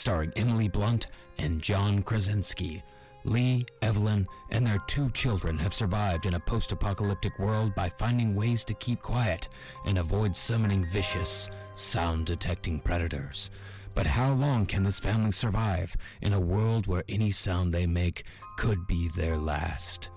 starring Emily Blunt and John Krasinski. Lee, Evelyn, and their 2 children have survived in a post-apocalyptic world by finding ways to keep quiet and avoid summoning vicious, sound-detecting predators. But how long can this family survive in a world where any sound they make could be their last?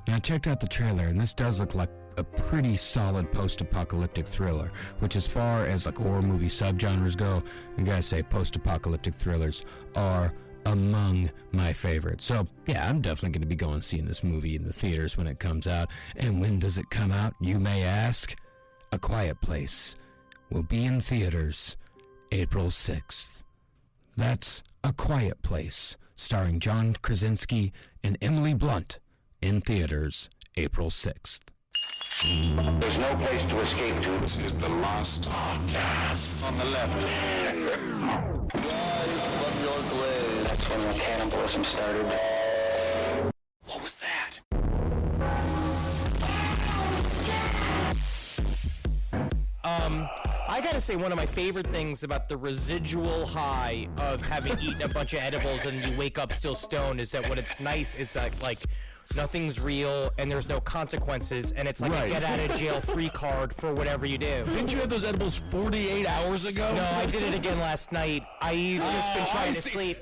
Now, I checked out the trailer, and this does look like a pretty solid post-apocalyptic thriller, which as far as like horror movie subgenres go, I gotta say post-apocalyptic thrillers are among my favorites. So yeah, I'm definitely going to be going seeing this movie in the theaters when it comes out. And when does it come out, you may ask? A Quiet Place will be in theaters April 6th. That's A Quiet Place, starring John Krasinski and Emily Blunt, in theaters April 6th. There's no place to escape to. This is the last podcast. On the left. Rise from your grave. That's when the cannibalism started. What was that? I gotta say, one of my favorite things about the residual high of having eaten a bunch of edibles and you wake up still stoned is that what it's nice is that, like, nothing's real and there's no consequences, and it's like a get out of jail free card for whatever you do. Didn't you have those edibles 48 hours ago? No, I did it again last night. I've just been trying to sleep.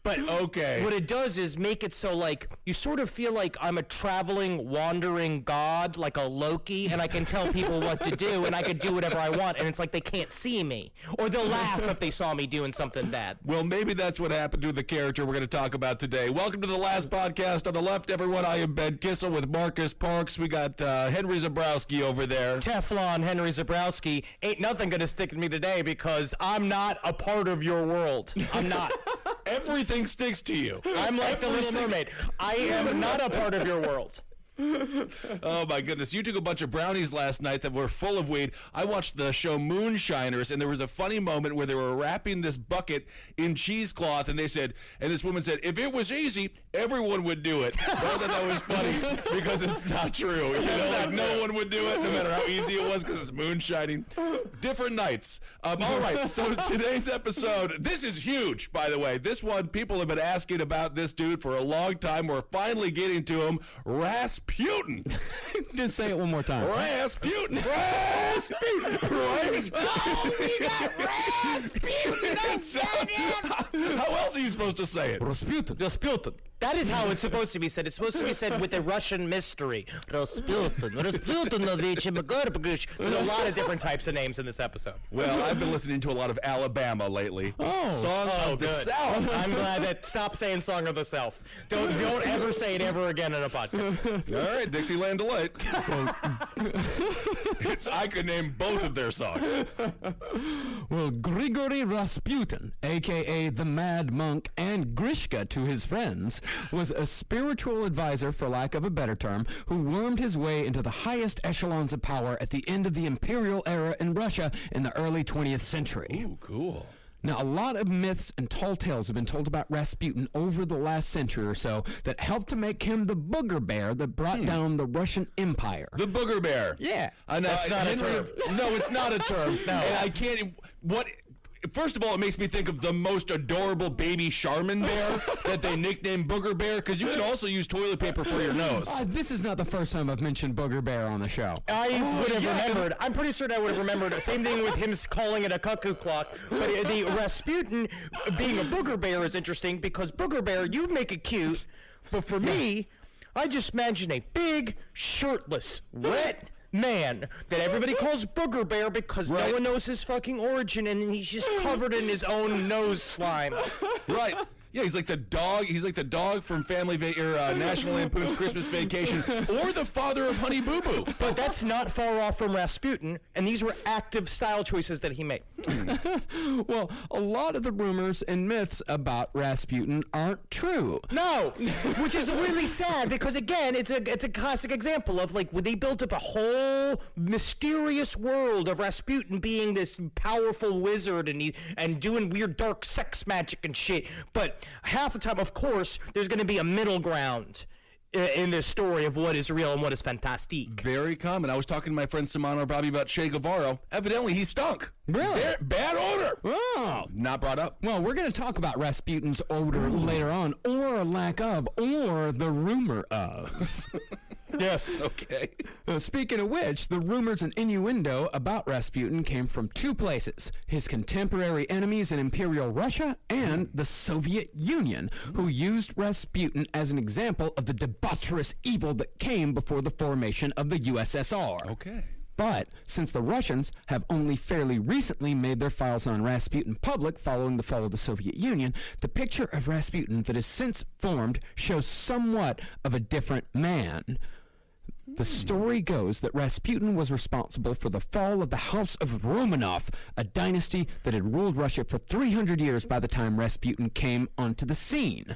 But okay, what it does is make it so, like, you sort of feel like I'm a traveling, wandering god, like a Loki, and I can tell people what to do, and I can do whatever I want, and it's like they can't see me. Or they'll laugh if they saw me doing something bad. well, maybe that's what happened to the character we're going to talk about today. Welcome to the last podcast on the left, everyone. I am Ben Kissel with Marcus Parks. We got Henry Zabrowski over there. Teflon Henry Zabrowski. Ain't nothing gonna stick to me today because I'm not a part of your world. I'm not. Everything sticks to you. I'm like the Little Mermaid. I am not a part of your world. Oh my goodness, you took a bunch of brownies last night that were full of weed. I watched the show Moonshiners, and there was a funny moment where they were wrapping this bucket in cheesecloth, and this woman said, if it was easy, everyone would do it. I thought that was funny because it's not true. You know, like no one would do it, no matter how easy it was, because it's moonshining. Different nights. All right, so today's episode, this is huge, by the way. This one, people have been asking about this dude for a long time. We're finally getting to him. Rasputin. Just say it one more time. Rasputin. Rasputin. Right? Oh, we got Rasputin! How else are you supposed to say it? Rasputin. Rasputin. That is how it's supposed to be said. It's supposed to be said with a Russian mystery. Rasputin. Rasputin. There's a lot of different types of names in this episode. Well, I've been listening to a lot of Alabama lately. Song of the good. South. I'm glad that stop saying Song of the South. Don't ever say it ever again in a podcast. All right, Dixieland Delight. I could name both of their songs. Well, Grigory Rasputin, a.k.a. the Mad Monk, and Grishka to his friends, was a spiritual advisor, for lack of a better term, who wormed his way into the highest echelons of power at the end of the imperial era in Russia in the early 20th century. Ooh, cool. Now, a lot of myths and tall tales have been told about Rasputin over the last century or so that helped to make him the booger bear that brought down the Russian Empire. The Booger Bear. Yeah. I know. That's not a term. No, it's not a term. No. And I can't. What? First of all, it makes me think of the most adorable baby Charmin bear that they nicknamed Booger Bear, because you can also use toilet paper for your nose. This is not the first time I've mentioned Booger Bear on the show. I would have remembered. I'm pretty certain I would have remembered. Same thing with him calling it a cuckoo clock. But the Rasputin being a booger bear is interesting because booger bear, you make it cute. But for me, I just imagine a big, shirtless, wet man that everybody calls Booger Bear because no one knows his fucking origin, and he's just covered in his own nose slime. Right. Yeah, he's like the dog. He's like the dog from National Lampoon's Christmas Vacation, or the father of Honey Boo Boo. But that's not far off from Rasputin, and these were active style choices that he made. Well, a lot of the rumors and myths about Rasputin aren't true. No, which is really sad because, again, it's a classic example of, like, they built up a whole mysterious world of Rasputin being this powerful wizard and doing weird dark sex magic and shit. But half the time, of course, there's going to be a middle ground. in this story of what is real and what is fantastique. Very common. I was talking to my friend Simano Bobby about Che Guevara. Evidently, he stunk. Really? Bad odor. Oh. Not brought up. Well, we're going to talk about Rasputin's odor later on, or lack of, or the rumor of. Yes. Okay. Speaking of which, the rumors and innuendo about Rasputin came from two places: his contemporary enemies in Imperial Russia and the Soviet Union, who used Rasputin as an example of the debaucherous evil that came before the formation of the USSR. Okay. But since the Russians have only fairly recently made their files on Rasputin public following the fall of the Soviet Union, the picture of Rasputin that has since formed shows somewhat of a different man. The story goes that Rasputin was responsible for the fall of the House of Romanov, a dynasty that had ruled Russia for 300 years by the time Rasputin came onto the scene.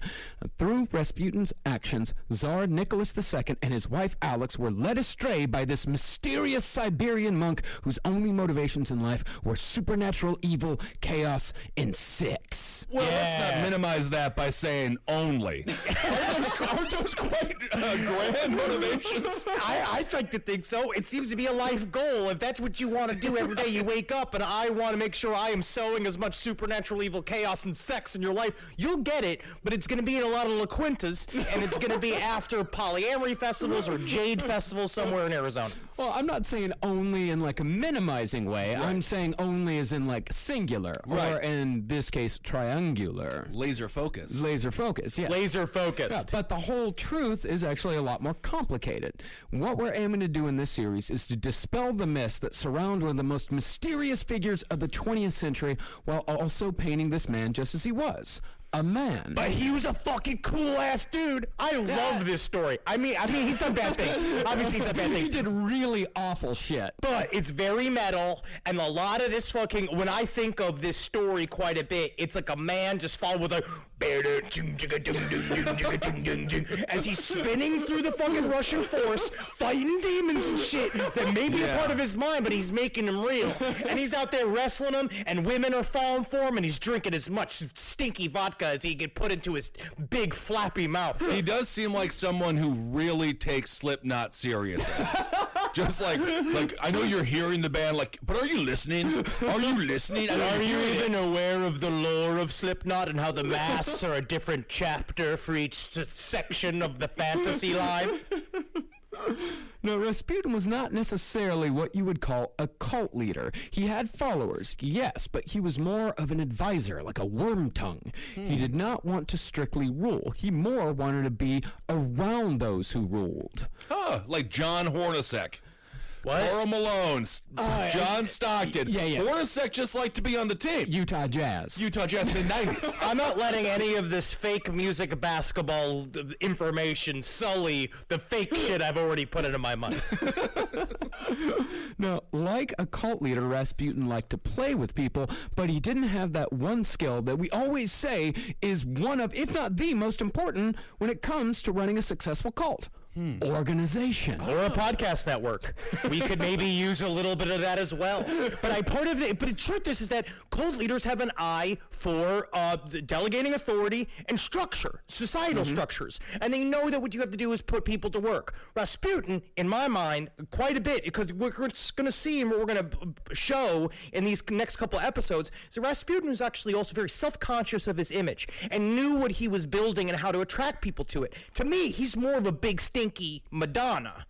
Through Rasputin's actions, Tsar Nicholas II and his wife Alex were led astray by this mysterious Siberian monk whose only motivations in life were supernatural evil, chaos, and sex. Well, let's not minimize that by saying only. Aren't those quite grand motivations? I like to think so. It seems to be a life goal. If that's what you want to do every day, you wake up and I want to make sure I am sowing as much supernatural evil, chaos, and sex in your life, you'll get it, but it's going to be in a lot of La Quintas, and it's going to be after polyamory festivals or Jade festivals somewhere in Arizona. Well, I'm not saying only in like a minimizing way. Right. I'm saying only as in like singular, or in this case, triangular. Laser focus. Laser focus, yeah. Laser focused. Yeah, but the whole truth is actually a lot more complicated. What we're aiming to do in this series is to dispel the myths that surround one of the most mysterious figures of the 20th century, while also painting this man just as he was. A man. But he was a fucking cool-ass dude. I love this story. I mean, he's done bad things. Obviously, he's done bad things. He did really awful shit. But it's very metal, and a lot of this fucking, when I think of this story quite a bit, it's like a man just followed with a as he's spinning through the fucking Russian force, fighting demons and shit that may be a part of his mind, but he's making them real. And he's out there wrestling them, and women are falling for him, and he's drinking as much stinky vodka as he could put into his big flappy mouth. He does seem like someone who really takes Slipknot seriously. Just like I know you're hearing the band, like, but are you listening? Are you listening? Are you even aware of the lore of Slipknot and how the masks are a different chapter for each section of the fantasy line? No, Rasputin was not necessarily what you would call a cult leader. He had followers, yes, but he was more of an advisor, like a worm tongue. He did not want to strictly rule. He more wanted to be around those who ruled. Huh, like John Hornacek. What? Carl Malone, John Stockton. Yeah. Hornacek just liked to be on the team. Utah Jazz. Utah Jazz in the 90s. I'm not letting any of this fake music basketball information sully the fake shit I've already put into my mind. Now, like a cult leader, Rasputin liked to play with people, but he didn't have that one skill that we always say is one of, if not the most important, when it comes to running a successful cult. Organization. Or a podcast network. We could maybe use a little bit of that as well. But the truth is that cult leaders have an eye for delegating authority and structure, societal structures. And they know that what you have to do is put people to work. Rasputin, in my mind, quite a bit, because we're going to see and what we're going to show in these next couple episodes, is that Rasputin was actually also very self-conscious of his image and knew what he was building and how to attract people to it. To me, he's more of a big stinky Madonna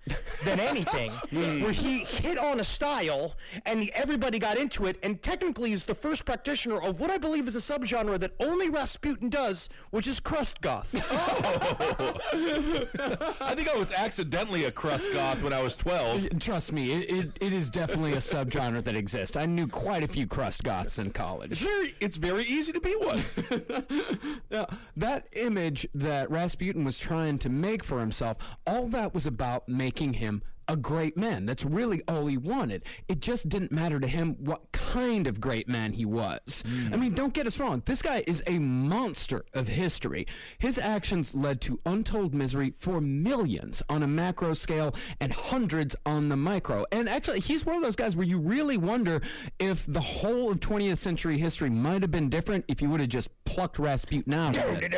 than anything, where he hit on a style and everybody got into it, and technically is the first practitioner of what I believe is a subgenre that only Rasputin does, which is crust goth. I think I was accidentally a crust goth when I was 12. Trust me, it is definitely a subgenre that exists. I knew quite a few crust goths in college. It's very easy to be one. Now, that image that Rasputin was trying to make for himself, all that was about making him a great man. That's really all he wanted. It just didn't matter to him what kind of great man he was. I mean, don't get us wrong. This guy is a monster of history. His actions led to untold misery for millions on a macro scale and hundreds on the micro. And actually, he's one of those guys where you really wonder if the whole of 20th century history might have been different if you would have just plucked Rasputin out of it.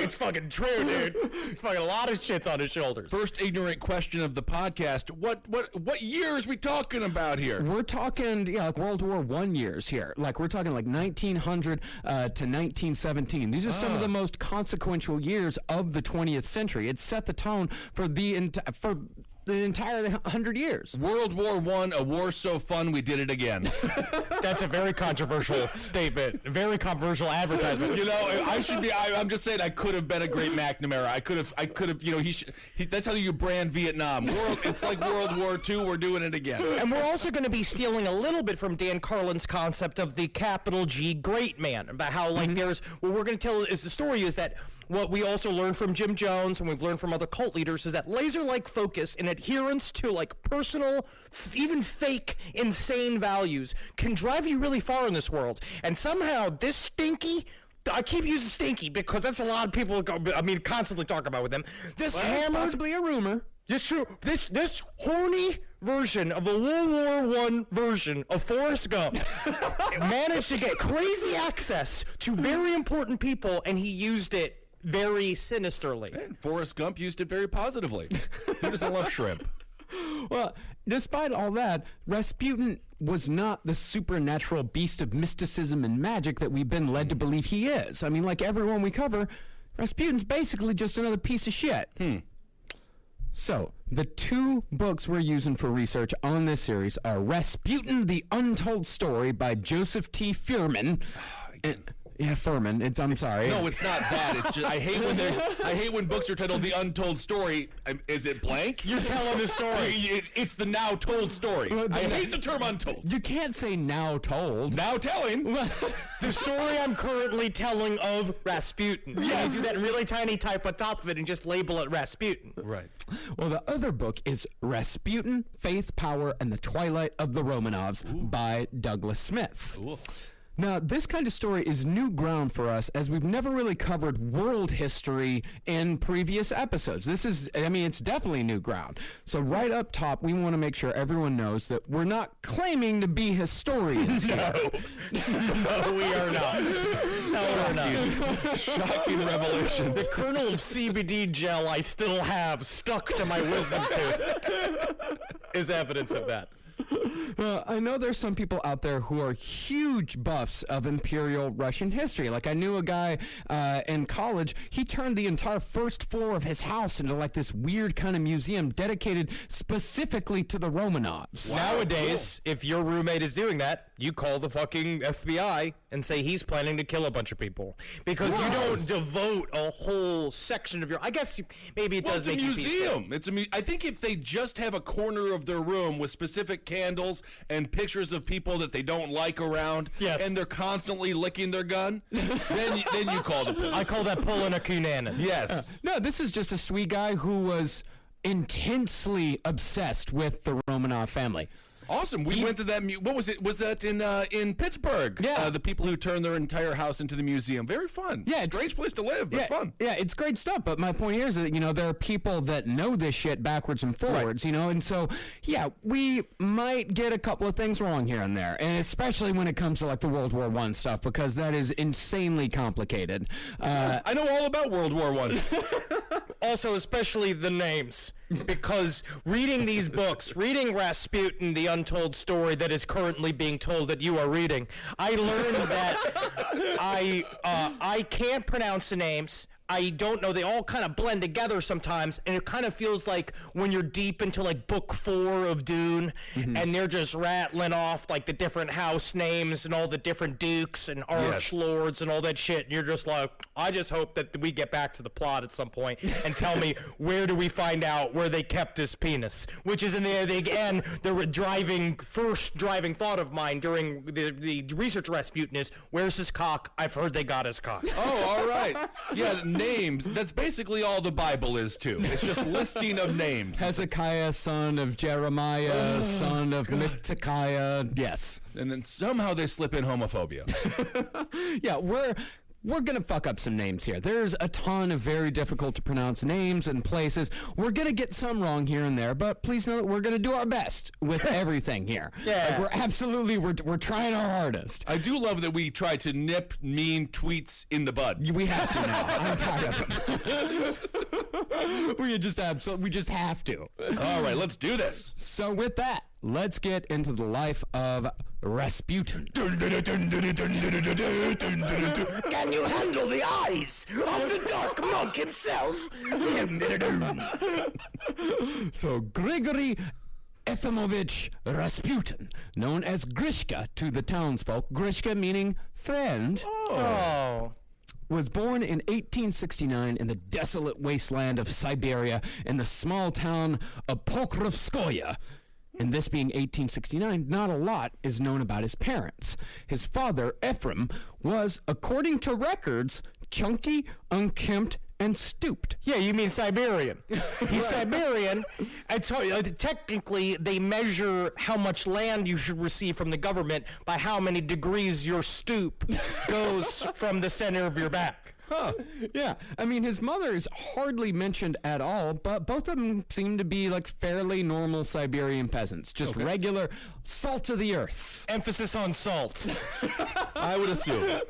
It's fucking true, dude. It's fucking a lot of shit's on his shoulders. First ignorant question of the podcast. What years we talking about here? We're talking, like World War I years here. Like, we're talking like 1900 to 1917. These are some of the most consequential years of the 20th century. It set the tone for the entire 100 years. World War I, a war so fun we did it again. That's a very controversial statement. Very controversial advertisement. You know, I'm just saying I could have been a great McNamara. I could have, you know, that's how you brand Vietnam. It's like World War II, we're doing it again. And we're also going to be stealing a little bit from Dan Carlin's concept of the capital G great man, about how, like, what we're going to tell is the story is that what we also learned from Jim Jones and we've learned from other cult leaders is that laser-like focus and adherence to, like, personal, even fake, insane values can drive you really far in this world. And somehow this stinky, I keep using stinky because that's a lot of people constantly talk about with them. This hammered, possibly a rumor. It's true. This horny version of a World War I version of Forrest Gump managed to get crazy access to very important people, and he used it very sinisterly. And Forrest Gump used it very positively. Who doesn't love shrimp? Well, despite all that, Rasputin was not the supernatural beast of mysticism and magic that we've been led to believe he is. I mean, like everyone we cover, Rasputin's basically just another piece of shit. So, the two books we're using for research on this series are Rasputin, The Untold Story by Joseph T. Furman. Furman. I'm sorry. No, it's not that. It's just I hate when books are titled The Untold Story. Is it blank? You're telling the story. It's the now told story. I hate the term untold. You can't say now told. Now telling. The story I'm currently telling of Rasputin. Yes. You do that in really tiny type on top of it and just label it Rasputin. Right. Well, the other book is Rasputin, Faith, Power, and the Twilight of the Romanovs by Douglas Smith. Ooh. Now, this kind of story is new ground for us, as we've never really covered world history in previous episodes. It's definitely new ground. So right up top, we want to make sure everyone knows that we're not claiming to be historians here. No, we are not. No, we're not. Shocking revelation. The kernel of CBD gel I still have stuck to my wisdom tooth is evidence of that. I know there's some people out there who are huge buffs of Imperial Russian history. Like, I knew a guy in college, he turned the entire first floor of his house into like this weird kind of museum dedicated specifically to the Romanovs. Wow. Nowadays, if your roommate is doing that, you call the fucking FBI and say he's planning to kill a bunch of people. Because you don't devote a whole section of your... I guess maybe it does make you peaceful. It's a museum. I think if they just have a corner of their room with specific candles and pictures of people that they don't like around, and they're constantly licking their gun, then you call the police. I call that pulling a Cunanan. Yes. No, this is just a sweet guy who was intensely obsessed with the Romanov family. Awesome. We went to that. What was it? Was that in Pittsburgh? Yeah. The people who turned their entire house into the museum. Very fun. Yeah. Strange place to live, but fun. Yeah, it's great stuff. But my point here is that, there are people that know this shit backwards and forwards, and so, we might get a couple of things wrong here and there. And especially when it comes to, like, the World War I stuff, because that is insanely complicated. I know all about World War I. Also, especially the names. Because reading these books, reading Rasputin, the untold story that is currently being told that you are reading, I learned that I can't pronounce the names. I don't know. They all kind of blend together sometimes, and it kind of feels like when you're deep into like book 4 of Dune, and they're just rattling off like the different house names and all the different dukes and archlords and all that shit. And you're just like, I just hope that we get back to the plot at some point and tell me where do we find out where they kept his penis, which is in the first driving thought of mine during the research Rasputin is, where's his cock? I've heard they got his cock. Oh, all right. Yeah. names. That's basically all the Bible is, too. It's just listing of names. Hezekiah, son of Jeremiah, son of Micaiah. Yes. And then somehow they slip in homophobia. Yeah, we're going to fuck up some names here. There's a ton of very difficult to pronounce names and places. We're going to get some wrong here and there, but please know that we're going to do our best with everything here. Yeah. Like we're trying our hardest. I do love that we try to nip mean tweets in the bud. We have to now. I'm tired of them. We just have to. All right, let's do this. So with that, let's get into the life of Rasputin. Can you handle the eyes of the dark monk himself? So Grigory Efimovich Rasputin, known as Grishka to the townsfolk, Grishka meaning friend, was born in 1869 in the desolate wasteland of Siberia in the small town of Pokrovskoye. And this being 1869, not a lot is known about his parents. His father, Ephraim, was, according to records, chunky, unkempt, and stooped. Yeah, you mean Siberian. He's Siberian. Technically, they measure how much land you should receive from the government by how many degrees your stoop goes from the center of your back. Huh. Yeah, I mean, his mother is hardly mentioned at all, but both of them seem to be like fairly normal Siberian peasants, just regular salt of the earth. Emphasis on salt. I would assume.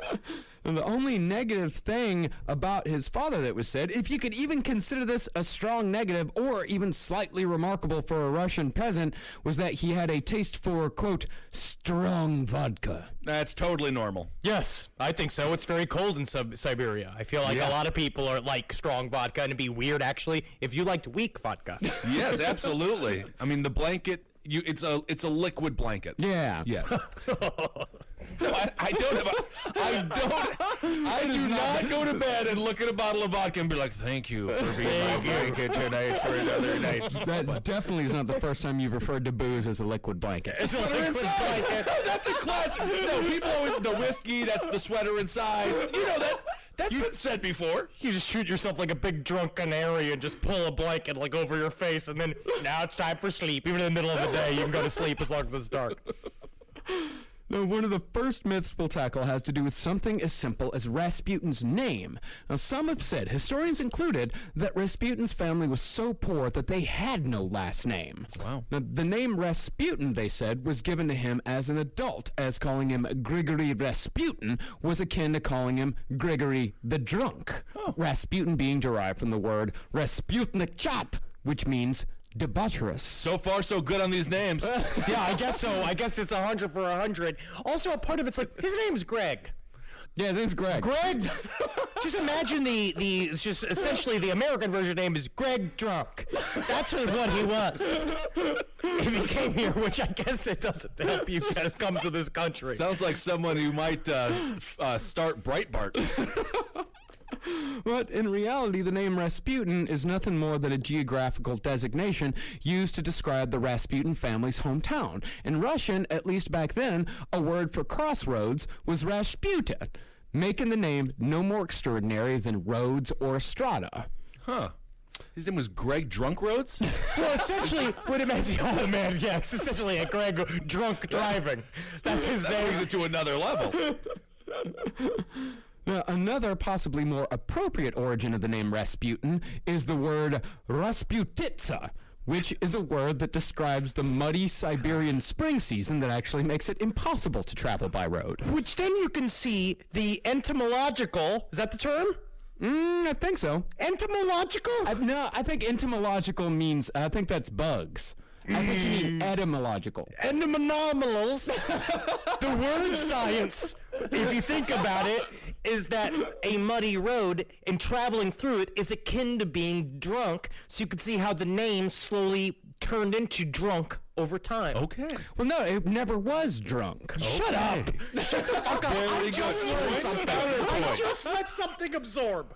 And the only negative thing about his father that was said, if you could even consider this a strong negative or even slightly remarkable for a Russian peasant, was that he had a taste for, quote, strong vodka. That's totally normal. Yes, I think so. It's very cold in Siberia. I feel like a lot of people are like strong vodka, and it'd be weird, actually, if you liked weak vodka. Yes, absolutely. I mean, the blanket, it's a liquid blanket. Yeah. Yes. No, I do not go to bed and look at a bottle of vodka and be like, thank you for being my blanket tonight for another night. That definitely is not the first time you've referred to booze as a liquid blanket. It's a liquid blanket. No, that's a classic. No, people always, the whiskey, that's the sweater inside. You know, that's been said before. You just shoot yourself like a big drunk canary and just pull a blanket like over your face, and then now it's time for sleep. Even in the middle of the day, you can go to sleep as long as it's dark. Now, one of the first myths we'll tackle has to do with something as simple as Rasputin's name. Now, some have said, historians included, that Rasputin's family was so poor that they had no last name. Wow. Now, the name Rasputin, they said, was given to him as an adult, as calling him Grigory Rasputin was akin to calling him Grigory the Drunk. Oh. Rasputin being derived from the word Rasputnik, which means debaucherous. So far, so good on these names. Yeah, I guess so. I guess it's 100 for 100. Also, a part of it's like, his name's Greg. Yeah, his name's Greg. Greg, just imagine it's just essentially the American version name is Greg Drunk. That's what he was. If he came here, which I guess it doesn't help you come to this country. Sounds like someone who might start Breitbart. But in reality, the name Rasputin is nothing more than a geographical designation used to describe the Rasputin family's hometown. In Russian, at least back then, a word for crossroads was Rasputin, making the name no more extraordinary than Rhodes or Strada. Huh. His name was Greg Drunk Roads? Well, essentially, what it meant, oh man, yeah, it's essentially a Greg Drunk Driving. That's his That name. brings it to another level. Now, another possibly more appropriate origin of the name Rasputin is the word Rasputitsa, which is a word that describes the muddy Siberian spring season that actually makes it impossible to travel by road. Which then you can see the entomological, is that the term? I think so. Entomological? I think entomological means, I think that's bugs. I think you mean etymological. Entomologals. The word science, if you think about it, is that a muddy road and traveling through it is akin to being drunk, so you can see how the name slowly turned into drunk over time. Okay. Well, no, it never was drunk. Shut up! Shut the fuck up! Very I just good. learned Point something. counterpoint. I just let something absorb.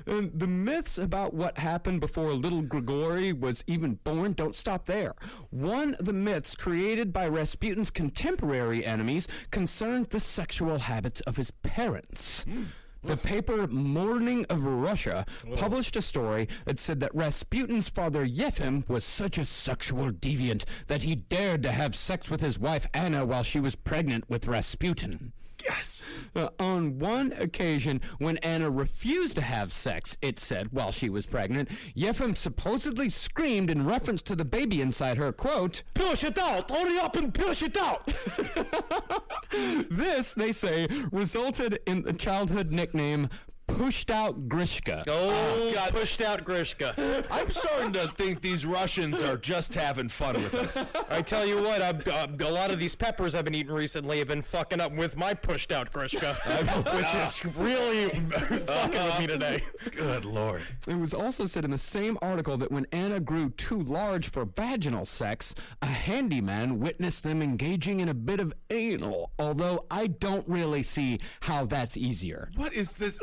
And the myths about what happened before little Grigory was even born don't stop there. One of the myths created by Rasputin's contemporary enemies concerned the sexual habits of his parents. The paper Morning of Russia published a story that said that Rasputin's father Yefim was such a sexual deviant that he dared to have sex with his wife Anna while she was pregnant with Rasputin. Yes. On one occasion, when Anna refused to have sex, it said, while she was pregnant, Yefim supposedly screamed in reference to the baby inside her, quote, Push it out! Hurry up and push it out! This, they say, resulted in the childhood nickname Pushed Out Grishka. Oh, God. Pushed out Grishka. I'm starting to think these Russians are just having fun with us. I tell you what, a lot of these peppers I've been eating recently have been fucking up with my pushed out Grishka, which is really fucking with me today. Good Lord. It was also said in the same article that when Anna grew too large for vaginal sex, a handyman witnessed them engaging in a bit of anal, although I don't really see how that's easier. What is this?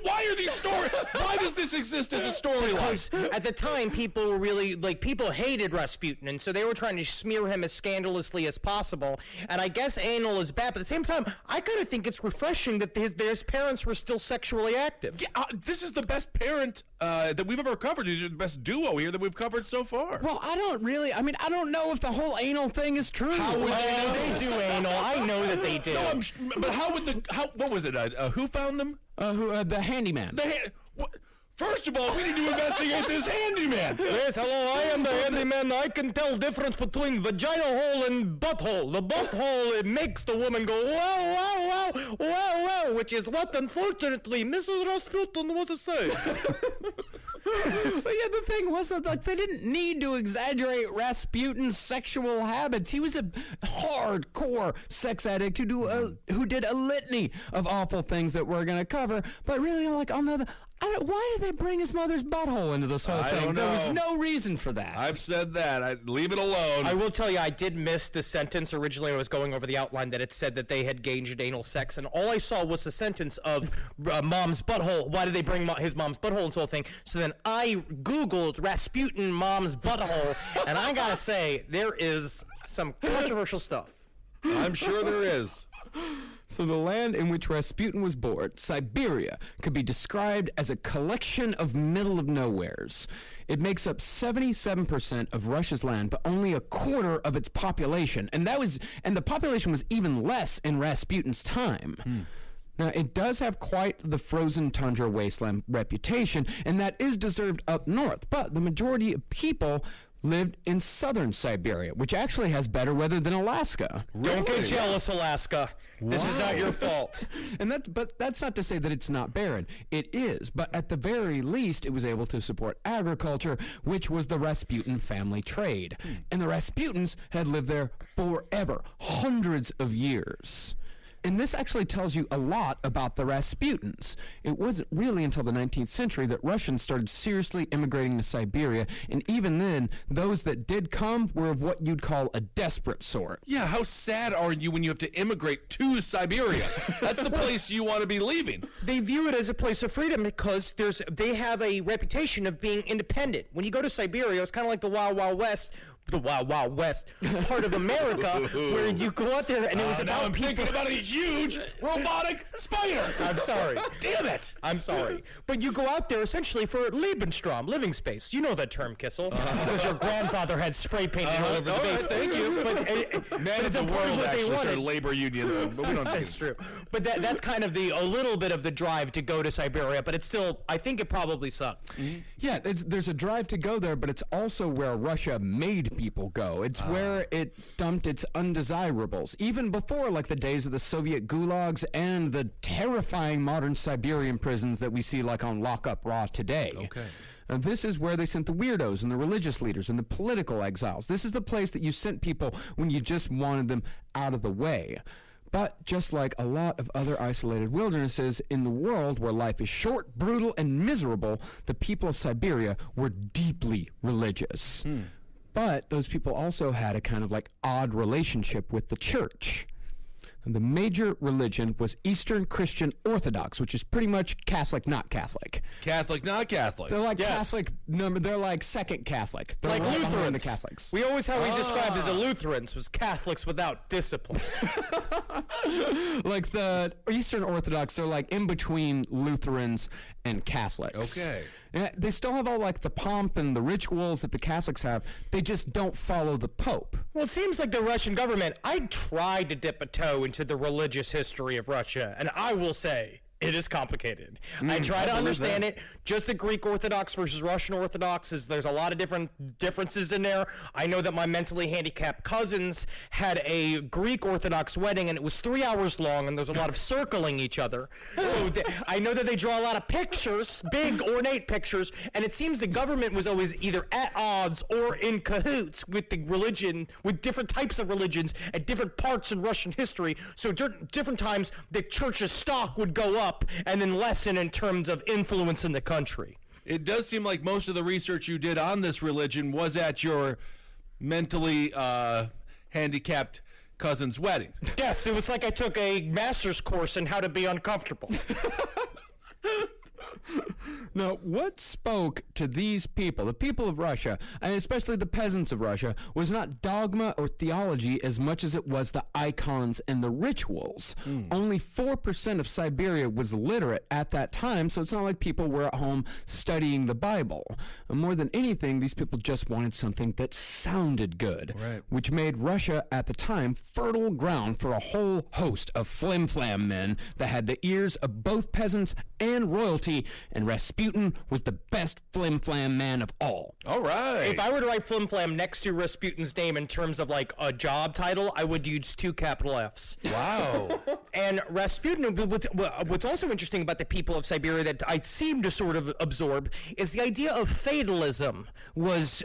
Why are these stories? Why does this exist as a storyline? Because at the time, people were really, people hated Rasputin, and so they were trying to smear him as scandalously as possible. And I guess anal is bad, but at the same time, I kind of think it's refreshing that his parents were still sexually active. Yeah, this is the best parent that we've ever covered. You're the best duo here that we've covered so far. Well, I don't know if the whole anal thing is true. How would They do anal. I know that they do. No, but what was it? Who found them? The handyman. First of all, we need to investigate this handyman. Yes, hello, I am the handyman. I can tell difference between vagina hole and butthole. The butthole, it makes the woman go, wow, wow, wow, wow, wow, which is what, unfortunately, Mrs. Rasputin was a say. But yeah, the thing was that they didn't need to exaggerate Rasputin's sexual habits. He was a hardcore sex addict who did a litany of awful things that we're going to cover. But really, why did they bring his mother's butthole into this whole thing? Don't know. There was no reason for that. I've said that. Leave it alone. I will tell you, I did miss the sentence originally when I was going over the outline that it said that they had engaged in anal sex, and all I saw was the sentence of mom's butthole. Why did they bring his mom's butthole into the whole thing? So then I Googled Rasputin mom's butthole, and I gotta say, there is some controversial stuff. I'm sure there is. So the land in which Rasputin was born, Siberia, could be described as a collection of middle-of-nowheres. It makes up 77% of Russia's land, but only a quarter of its population. And the population was even less in Rasputin's time. Now, it does have quite the frozen tundra wasteland reputation, and that is deserved up north. But the majority of people lived in southern Siberia, which actually has better weather than Alaska. Don't get jealous, Alaska. This is not your fault. But that's not to say that it's not barren. It is, but at the very least, it was able to support agriculture, which was the Rasputin family trade. And the Rasputins had lived there forever, hundreds of years. And this actually tells you a lot about the Rasputins. It wasn't really until the 19th century that Russians started seriously immigrating to Siberia, and even then, those that did come were of what you'd call a desperate sort. Yeah, how sad are you when you have to immigrate to Siberia? That's the place you want to be leaving. They view it as a place of freedom because they have a reputation of being independent. When you go to Siberia, it's kind of like the Wild Wild West, part of America, where you go out there and it was now about I'm people. thinking about a huge robotic spider. I'm sorry. Damn it. I'm sorry. But you go out there essentially for Lebensraum, living space. You know that term, Kissel. Because your grandfather had spray painted all over the base. Thank you. But It's a world actually started labor unions, but we don't. That's true. But that's kind of a little bit of the drive to go to Siberia. But it's still, I think it probably sucks. Mm-hmm. Yeah, there's a drive to go there, but it's also where Russia made people go. It's where it dumped its undesirables, even before the days of the Soviet gulags and the terrifying modern Siberian prisons that we see on Lock Up Raw today. Okay. And this is where they sent the weirdos and the religious leaders and the political exiles. This is the place that you sent people when you just wanted them out of the way. But just like a lot of other isolated wildernesses in the world where life is short, brutal, and miserable, the people of Siberia were deeply religious. But those people also had a kind of odd relationship with the church. The major religion was Eastern Christian Orthodox, which is pretty much Catholic, not Catholic. Catholic, not Catholic. They're like Catholic number. They're like second Catholic. They're Like right behind Lutherans. the Catholics. We always how we described as the Lutherans was Catholics without discipline. Like the Eastern Orthodox, they're like in between Lutherans and Catholics. Okay. Yeah, they still have all like the pomp and the rituals that the Catholics have. They just don't follow the Pope. Well, it seems like the Russian government, I tried to dip a toe into the religious history of Russia, and I will say, it is complicated. I try to understand it. Just the Greek Orthodox versus Russian Orthodox there's a lot of different differences in there. I know that my mentally handicapped cousins had a Greek Orthodox wedding, and it was 3 hours long, and there's a lot of circling each other. So I know that they draw a lot of pictures, big ornate pictures, and it seems the government was always either at odds or in cahoots with the religion, with different types of religions at different parts in Russian history. So different times the church's stock would go up and then lessen in terms of influence in the country. It does seem like most of the research you did on this religion was at your mentally handicapped cousin's wedding. Yes, it was like I took a master's course in how to be uncomfortable. Now, what spoke to these people, the people of Russia, and especially the peasants of Russia, was not dogma or theology as much as it was the icons and the rituals. Only 4% of Siberia was literate at that time, so it's not like people were at home studying the Bible. More than anything, these people just wanted something that sounded good, which made Russia at the time fertile ground for a whole host of flim-flam men that had the ears of both peasants and royalty, and Rasputin was the best flim-flam man of all. All right. If I were to write Flim Flam next to Rasputin's name in terms of like a job title, I would use 2 capital Fs. Wow. And Rasputin, what's also interesting about the people of Siberia that I seem to sort of absorb is the idea of fatalism was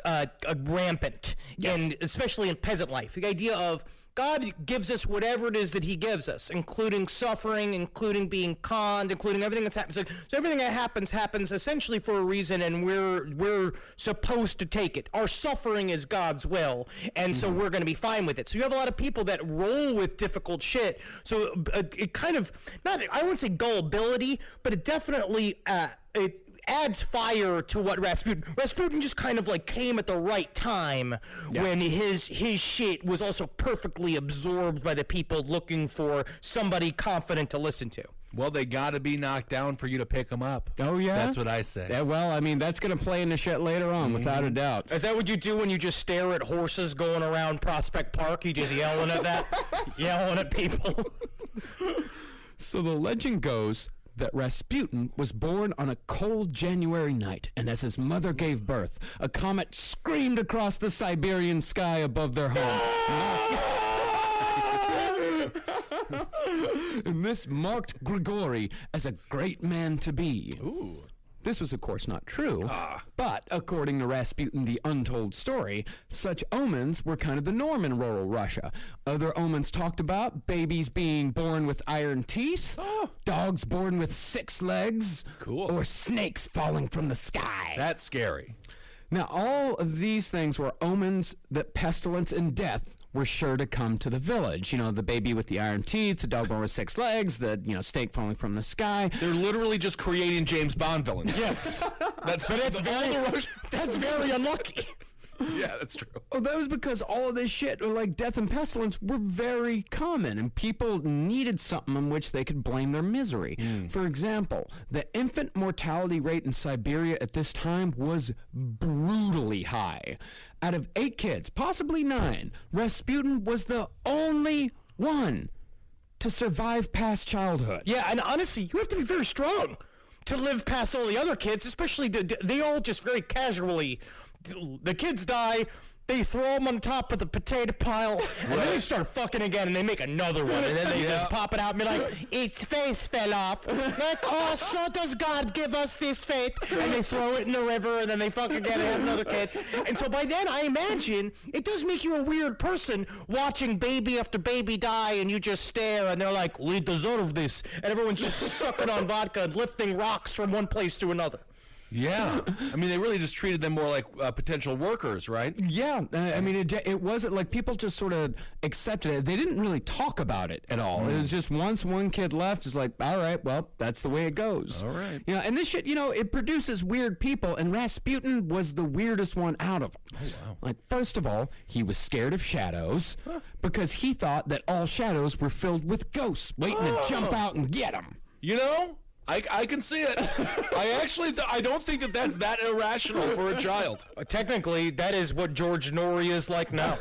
rampant, and especially in peasant life. The idea of God gives us whatever it is that he gives us, including suffering, including being conned, including everything that's happened. So everything that happens essentially for a reason, and we're supposed to take it. Our suffering is God's will, and so we're going to be fine with it. So you have a lot of people that roll with difficult shit. So it kind of, I wouldn't say gullibility, but it definitely it adds fire to what Rasputin just kind of like came at the right time when his shit was also perfectly absorbed by the people looking for somebody confident to listen to. Well, they got to be knocked down for you to pick them up. Oh, yeah? That's what I say. Yeah, well, I mean, that's going to play into shit later on, without a doubt. Is that what you do when you just stare at horses going around Prospect Park? You just yelling at that? Yelling at people? So the legend goes that Rasputin was born on a cold January night, and as his mother gave birth, a comet screamed across the Siberian sky above their home. And this marked Grigory as a great man to be. Ooh. This was, of course, not true, but according to Rasputin, the untold story, such omens were kind of the norm in rural Russia. Other omens talked about babies being born with iron teeth, dogs born with 6 legs, or snakes falling from the sky. That's scary. Now, all of these things were omens that pestilence and death were sure to come to the village. You know, the baby with the iron teeth, the dog born with 6 legs, the, snake falling from the sky. They're literally just creating James Bond villains. Yes. That's very unlucky. Yeah, that's true. Oh, that was because all of this shit, like death and pestilence, were very common, and people needed something on which they could blame their misery. For example, the infant mortality rate in Siberia at this time was brutally high. Out of 8 kids, possibly 9, Rasputin was the only one to survive past childhood. Yeah, and honestly, you have to be very strong to live past all the other kids, especially they all just very casually, the kids die, they throw them on top of the potato pile, and then they start fucking again, and they make another one, and then they just pop it out and be like, its face fell off. Like, oh, so does God give us this fate? And they throw it in the river, and then they fuck again and have another kid. And so by then, I imagine, it does make you a weird person watching baby after baby die, and you just stare, and they're like, we deserve this. And everyone's just sucking on vodka and lifting rocks from one place to another. Yeah. I mean, they really just treated them more like potential workers, right? Yeah, I mean, it wasn't like people just sort of accepted it. They didn't really talk about it at all. It was just once one kid left, it's like, all right, well, that's the way it goes. All right. You know, and this shit, you know, it produces weird people, and Rasputin was the weirdest one out of them. Oh, wow. Like, first of all, he was scared of shadows because he thought that all shadows were filled with ghosts waiting to jump out and get him. You know, I can see it. I don't think that's that irrational for a child. Technically, that is what George Norrie is like now.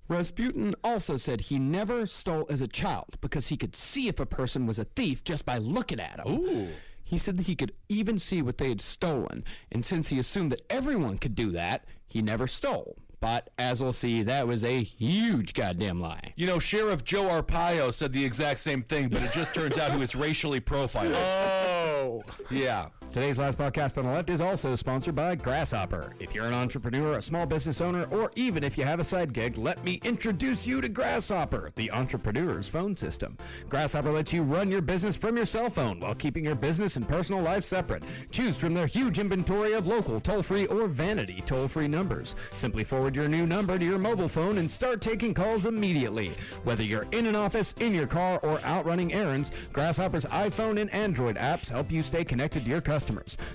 Rasputin also said he never stole as a child because he could see if a person was a thief just by looking at him. Ooh. He said that he could even see what they had stolen, and since he assumed that everyone could do that, he never stole. But, as we'll see, that was a huge goddamn lie. You know, Sheriff Joe Arpaio said the exact same thing, but it just turns out he was racially profiled. Oh. Yeah. Today's last podcast on the left is also sponsored by Grasshopper. If you're an entrepreneur, a small business owner, or even if you have a side gig, let me introduce you to Grasshopper, the entrepreneur's phone system. Grasshopper lets you run your business from your cell phone while keeping your business and personal life separate. Choose from their huge inventory of local, toll-free, or vanity toll-free numbers. Simply forward your new number to your mobile phone and start taking calls immediately. Whether you're in an office, in your car, or out running errands, Grasshopper's iPhone and Android apps help you stay connected to your customers.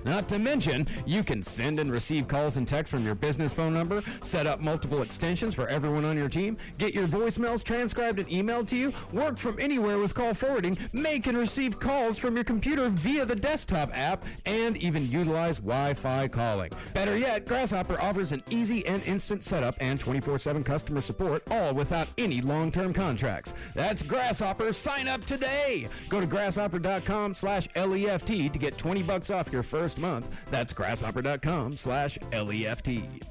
Not to mention, you can send and receive calls and texts from your business phone number, set up multiple extensions for everyone on your team, get your voicemails transcribed and emailed to you, work from anywhere with call forwarding, make and receive calls from your computer via the desktop app, and even utilize Wi-Fi calling. Better yet, Grasshopper offers an easy and instant setup and 24/7 customer support, all without any long-term contracts. That's Grasshopper. Sign up today. Go to grasshopper.com/LEFT to get $20 off your first month. That's grasshopper.com/LEFT.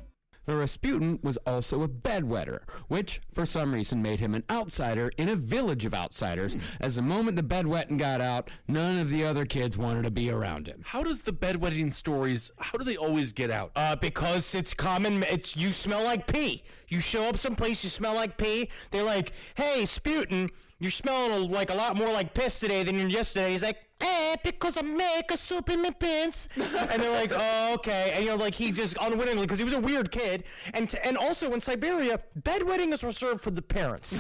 Rasputin was also a bedwetter, which for some reason made him an outsider in a village of outsiders, as the moment the bedwetting got out, none of the other kids wanted to be around him. How does the bedwetting stories, how do they always get out? Because it's common. It's you smell like pee. You show up someplace, you smell like pee. They're like, hey, Sputin, you're smelling like a lot more like piss today than you did yesterday. He's like, because I make a soup in my pants. And they're like, oh, okay. And, you know, like, he just unwittingly, because he was a weird kid. And also in Siberia, bedwetting is reserved for the parents.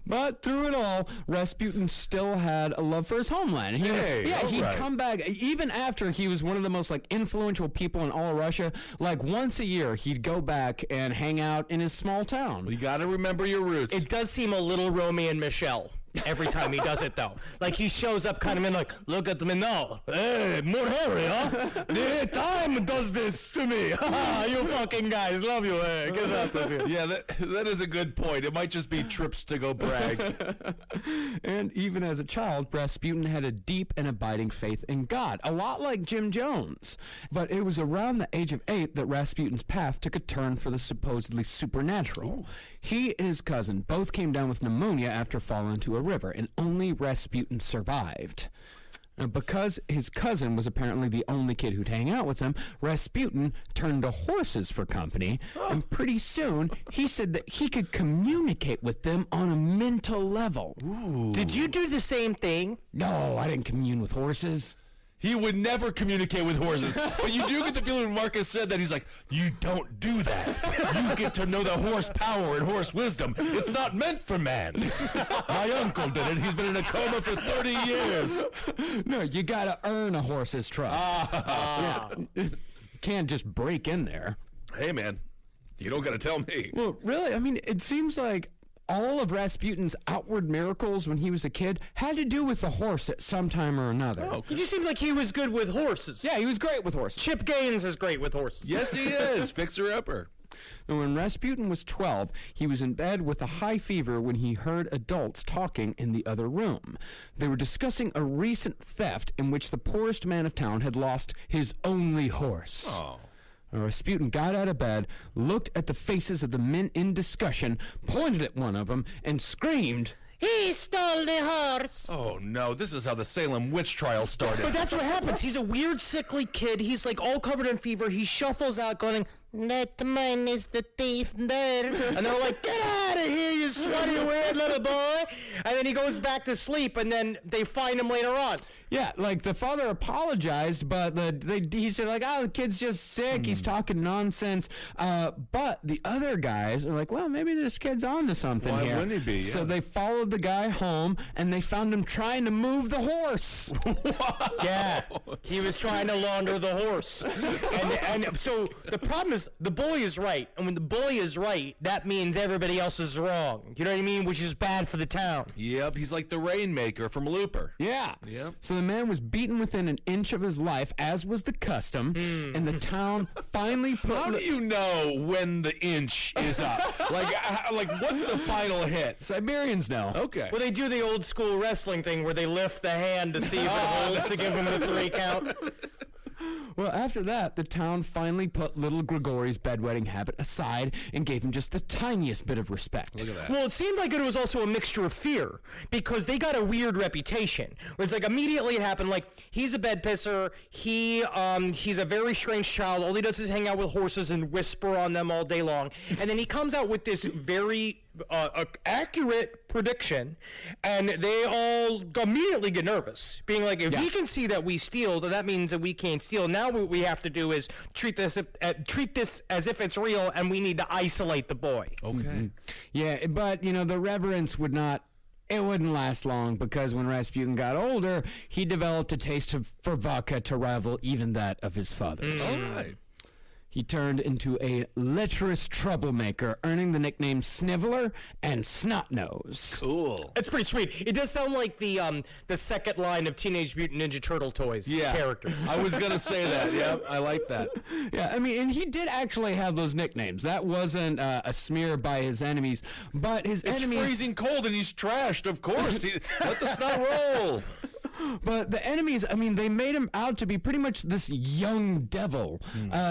But through it all, Rasputin still had a love for his homeland. He'd come back, even after he was one of the most, like, influential people in all of Russia. Like, once a year, he'd go back and hang out in his small town. You gotta remember your roots. It does seem a little Romeo and Michelle every time he does it, though. Like, he shows up kind of in like, look at me now. Hey, more hairy, huh? The time does this to me. You fucking guys, love you. Hey, get out of here. Yeah, that is a good point. It might just be trips to go brag. And even as a child, Rasputin had a deep and abiding faith in God, a lot like Jim Jones. But it was around the age of 8 that Rasputin's path took a turn for the supposedly supernatural. Ooh. He and his cousin both came down with pneumonia after falling into a river, and only Rasputin survived. Now, because his cousin was apparently the only kid who'd hang out with him, Rasputin turned to horses for company, and pretty soon he said that he could communicate with them on a mental level. Ooh. Did you do the same thing? No, I didn't commune with horses. He would never communicate with horses. But you do get the feeling when Marcus said that, he's like, you don't do that. You get to know the horse power and horse wisdom. It's not meant for man. My uncle did it. He's been in a coma for 30 years. No, you gotta earn a horse's trust. Yeah. You can't just break in there. Hey, man, you don't gotta tell me. Well, really, I mean, it seems like all of Rasputin's outward miracles when he was a kid had to do with the horse at some time or another. Oh, he just seemed like he was good with horses. Yeah, he was great with horses. Chip Gaines is great with horses. Yes, he is. Fixer-upper. And when Rasputin was 12, he was in bed with a high fever when he heard adults talking in the other room. They were discussing a recent theft in which the poorest man of town had lost his only horse. Oh. Rasputin got out of bed, looked at the faces of the men in discussion, pointed at one of them, and screamed, He stole the horse. Oh, no. This is how the Salem witch trial started. But that's what happens. He's a weird, sickly kid. He's, like, all covered in fever. He shuffles out going, That man is the thief there. And they're like, get out of here, you sweaty, weird little boy. And then he goes back to sleep, and then they find him later on. Yeah, like the father apologized, but he said like, "Oh, the kid's just sick. He's talking nonsense." But the other guys are like, "Well, maybe this kid's onto something Why here." wouldn't he be? So Yeah. they followed the guy home, and they found him trying to move the horse. Yeah, he was trying to launder the horse. And so the problem is the bully is right. And when the bully is right, that means everybody else is wrong. You know what I mean? Which is bad for the town. Yep, he's like the Rainmaker from Looper. Yeah. Yep. So the man was beaten within an inch of his life, as was the custom, and the town finally put. How do you know when the inch is up? like what's the final hit? Siberians know. Okay. Well, they do the old school wrestling thing where they lift the hand to see if it holds to give him the 3 count. Well, after that, the town finally put little Grigori's bedwetting habit aside and gave him just the tiniest bit of respect. Look at that. Well, it seemed like it was also a mixture of fear because they got a weird reputation. Where it's like immediately it happened. Like he's a bed pisser. He's a very strange child. All he does is hang out with horses and whisper on them all day long. And then he comes out with this very accurate prediction, and they all immediately get nervous, being like, if we can see that we steal, then that means that we can't steal. Now what we have to do is treat this as if it's real, and we need to isolate the boy. Okay. Yeah, but, the reverence wouldn't last long because when Rasputin got older, he developed a taste for vodka to rival even that of his father. All right. He turned into a lecherous troublemaker, earning the nickname Sniveler and Snotnose. Cool. It's pretty sweet. It does sound like the second line of Teenage Mutant Ninja Turtle toys characters. I was gonna say that. Yeah, I like that. Yeah, I mean, and he did actually have those nicknames. That wasn't a smear by his enemies, but his It's enemies... freezing cold and he's trashed. Of course, let the snot roll. But the enemies, I mean, they made him out to be pretty much this young devil,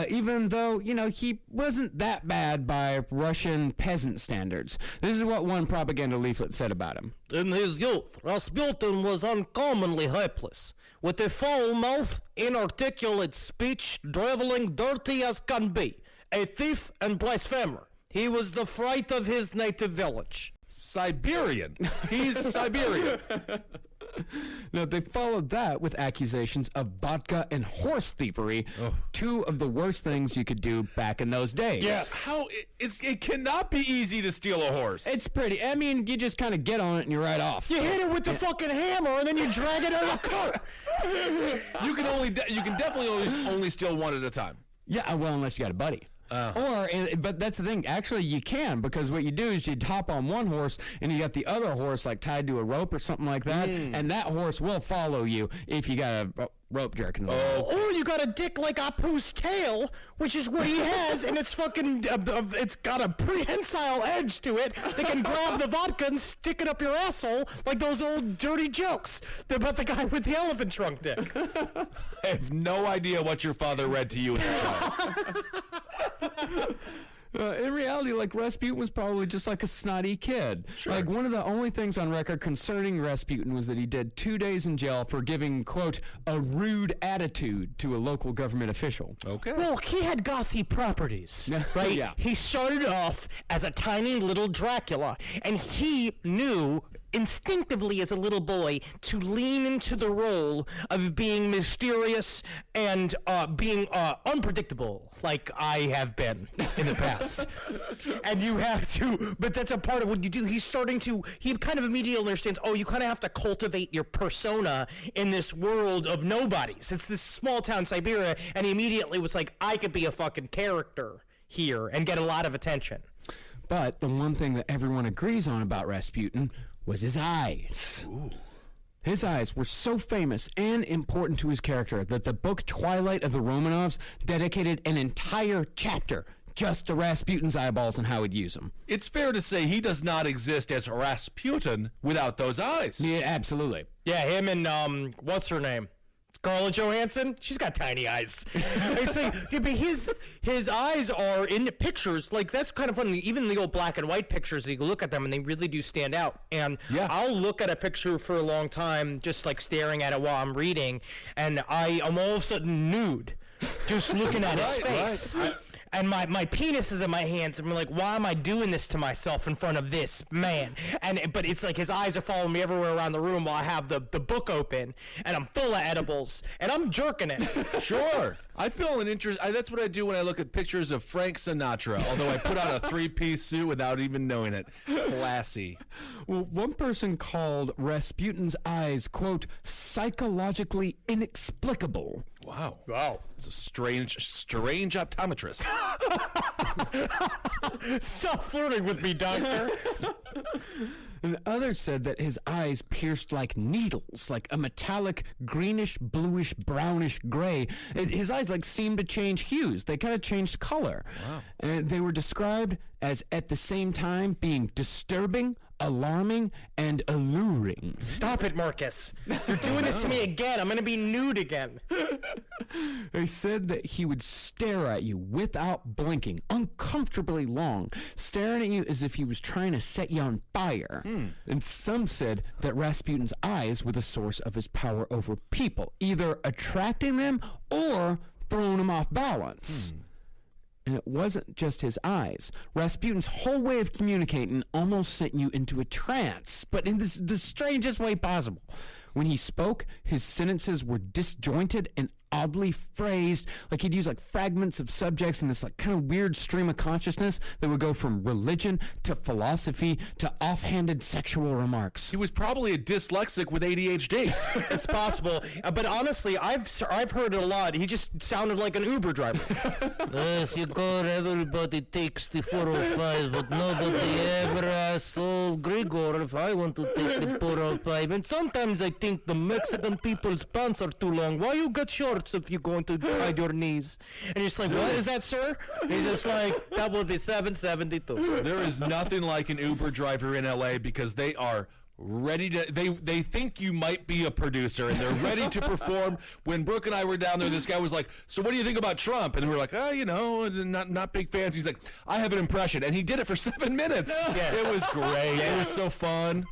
even though, he wasn't that bad by Russian peasant standards. This is what one propaganda leaflet said about him. In his youth, Rasputin was uncommonly helpless, with a foul mouth, inarticulate speech, driveling, dirty as can be, a thief and blasphemer. He was the fright of his native village. Siberian. He's Siberian. Now, they followed that with accusations of vodka and horse thievery, two of the worst things you could do back in those days. Yeah. It cannot be easy to steal a horse. It's pretty. I mean, you just kind of get on it and you're right off. You hit it with the fucking hammer and then you drag it out of the cart. You can definitely only steal one at a time. Yeah, well, unless you got a buddy. But that's the thing. Actually, you can, because what you do is you'd hop on one horse and you got the other horse like tied to a rope or something like that, and that horse will follow you if you got a rope jerking. Or you got a dick like Apu's tail, which is what he has, and it's fucking, it's got a prehensile edge to it that can grab the vodka and stick it up your asshole like those old dirty jokes about the guy with the elephant trunk dick. I have no idea what your father read to you as a child. In reality, like, Rasputin was probably just like a snotty kid. Sure. Like, one of the only things on record concerning Rasputin was that he did 2 days in jail for giving, quote, a rude attitude to a local government official. Okay. Well, he had gothy properties, right? Yeah. He started off as a tiny little Dracula, and he knew instinctively as a little boy to lean into the role of being mysterious and being unpredictable, like I have been in the past. And you have to, but that's a part of what you do. He kind of immediately understands, you kind of have to cultivate your persona in this world of nobodies. It's this small town Siberia, and he immediately was like, I could be a fucking character here and get a lot of attention. But the one thing that everyone agrees on about Rasputin was his eyes. Ooh. His eyes were so famous and important to his character that the book Twilight of the Romanovs dedicated an entire chapter just to Rasputin's eyeballs and how he'd use them. It's fair to say he does not exist as Rasputin without those eyes. Yeah, absolutely. Yeah, him and, what's her name? Scarlett Johansson? She's got tiny eyes. It's like, but his eyes are in the pictures. Like, that's kind of funny. Even the old black and white pictures, you look at them and they really do stand out. And I'll look at a picture for a long time, just like staring at it while I'm reading, and I'm all of a sudden nude, just looking at his face. Right. and my penis is in my hands, and I'm like, why am I doing this to myself in front of this man? But it's like his eyes are following me everywhere around the room while I have the book open, and I'm full of edibles, and I'm jerking it. Sure. I feel an interest. That's what I do when I look at pictures of Frank Sinatra, although I put on a 3-piece suit without even knowing it. Classy. Well, one person called Rasputin's eyes, quote, psychologically inexplicable. Wow. Wow. It's a strange optometrist. Stop flirting with me, doctor. And others said that his eyes pierced like needles, like a metallic greenish, bluish, brownish gray. His eyes like seemed to change hues. They kind of changed color. Wow. And they were described as at the same time being disturbing, alarming, and alluring. Stop it, Marcus. You're doing this to me again. I'm going to be nude again. They said that he would stare at you without blinking, uncomfortably long, staring at you as if he was trying to set you on fire. And some said that Rasputin's eyes were the source of his power over people, either attracting them or throwing them off balance. And it wasn't just his eyes. Rasputin's whole way of communicating almost sent you into a trance, but in the strangest way possible. When he spoke, his sentences were disjointed and oddly phrased, like he'd use like fragments of subjects in this like kind of weird stream of consciousness that would go from religion to philosophy to offhanded sexual remarks. He was probably a dyslexic with ADHD. It's possible, but honestly, I've heard it a lot. He just sounded like an Uber driver. Yes, you got everybody takes the 405, but nobody ever asks old Grigor if I want to take the 405. And sometimes I think the Mexican people's pants are too long. Why you got shorts if you're going to hide your knees? And he's like, what is that, sir? And he's just like, that would be $7.72. There is nothing like an Uber driver in LA because they are ready to they think you might be a producer and they're ready to perform. When Brooke and I were down there, this guy was like, so what do you think about Trump? And we were like, oh, you know, not big fans. He's like, I have an impression, and he did it for 7 minutes. It was great. It was so fun.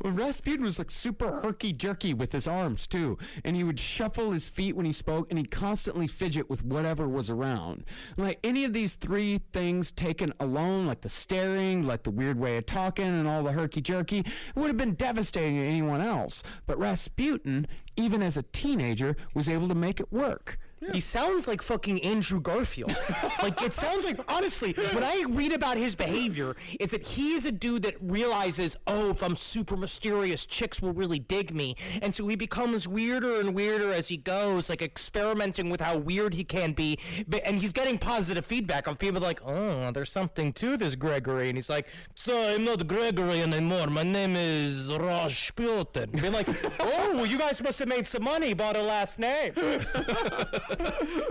Well, Rasputin was like super herky-jerky with his arms too, and he would shuffle his feet when he spoke, and he'd constantly fidget with whatever was around. Like any of these three things taken alone, like the staring, like the weird way of talking, and all the herky-jerky, it would have been devastating to anyone else. But Rasputin, even as a teenager, was able to make it work. He sounds like fucking Andrew Garfield. Like, it sounds like, honestly, when I read about his behavior, it's that he is a dude that realizes, oh, if I'm super mysterious, chicks will really dig me. And so he becomes weirder and weirder as he goes, like experimenting with how weird he can be. And he's getting positive feedback of people like, oh, there's something to this Gregory. And he's like, so I'm not Gregory anymore. My name is Rasputin. Being like, oh, you guys must have made some money, bought a last name.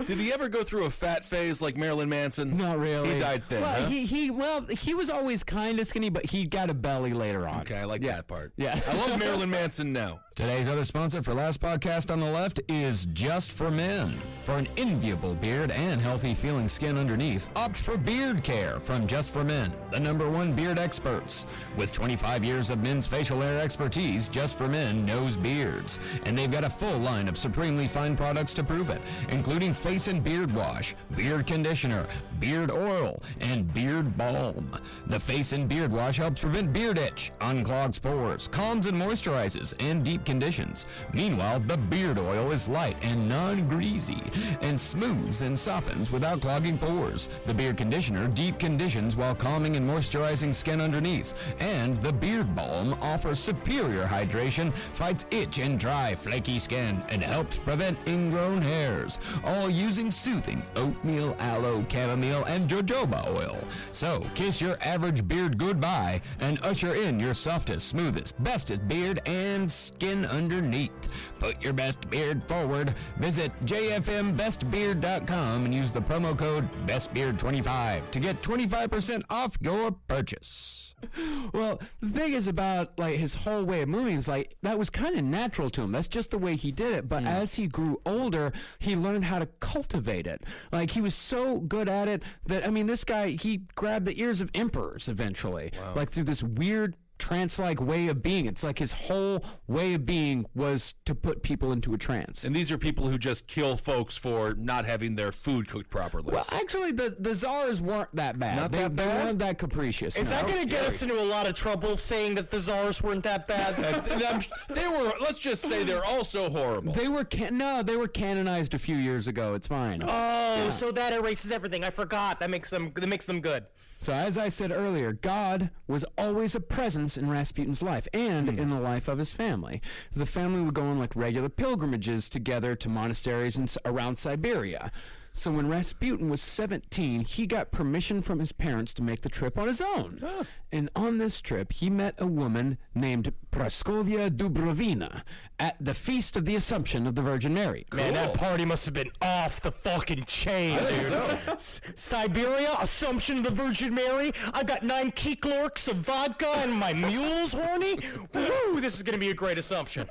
Did he ever go through a fat phase like Marilyn Manson? Not really. He died thin. Well, huh? he was always kind of skinny, but he got a belly later on. Okay, I like that part. Yeah. I love Marilyn Manson now. Today's other sponsor for Last Podcast on the Left is Just for Men. For an enviable beard and healthy feeling skin underneath, opt for Beard Care from Just for Men, the #1 beard experts. With 25 years of men's facial hair expertise, Just for Men knows beards. And they've got a full line of supremely fine products to prove it, including face and beard wash, beard conditioner, beard oil, and beard balm. The face and beard wash helps prevent beard itch, unclogs pores, calms and moisturizes, and deep conditions. Meanwhile, the beard oil is light and non-greasy and smooths and softens without clogging pores. The beard conditioner deep conditions while calming and moisturizing skin underneath. And the beard balm offers superior hydration, fights itch and dry, flaky skin, and helps prevent ingrown hairs, all using soothing oatmeal, aloe, chamomile, and jojoba oil. So, kiss your average beard goodbye and usher in your softest, smoothest, bestest beard and skin underneath. Put your best beard forward. Visit jfmbestbeard.com and use the promo code BESTBEARD25 to get 25% off your purchase. Well, the thing is about like his whole way of moving is like that was kind of natural to him. That's just the way he did it. But as he grew older, he learned how to cultivate it. Like he was so good at it that, I mean, this guy, he grabbed the ears of emperors eventually, like through this weird trance-like way of being. It's like his whole way of being was to put people into a trance. And these are people who just kill folks for not having their food cooked properly. Well, actually, the czars weren't that bad. Not they, that they bad? weren't that capricious. Is no. that going to get us into a lot of trouble saying that the czars weren't that bad? They were, let's just say they're also horrible. They were they were canonized a few years ago. It's fine. Oh, so that erases everything. I forgot. That makes them good. So as I said earlier, God was always a presence in Rasputin's life and in the life of his family. The family would go on like regular pilgrimages together to monasteries around Siberia. So when Rasputin was 17, he got permission from his parents to make the trip on his own. Oh. And on this trip, he met a woman named Praskovia Dubrovina at the Feast of the Assumption of the Virgin Mary. Man, that party must have been off the fucking chain, dude. Siberia, Assumption of the Virgin Mary. I got 9 Keeklorks of vodka and my mule's horny. Woo, this is going to be a great assumption.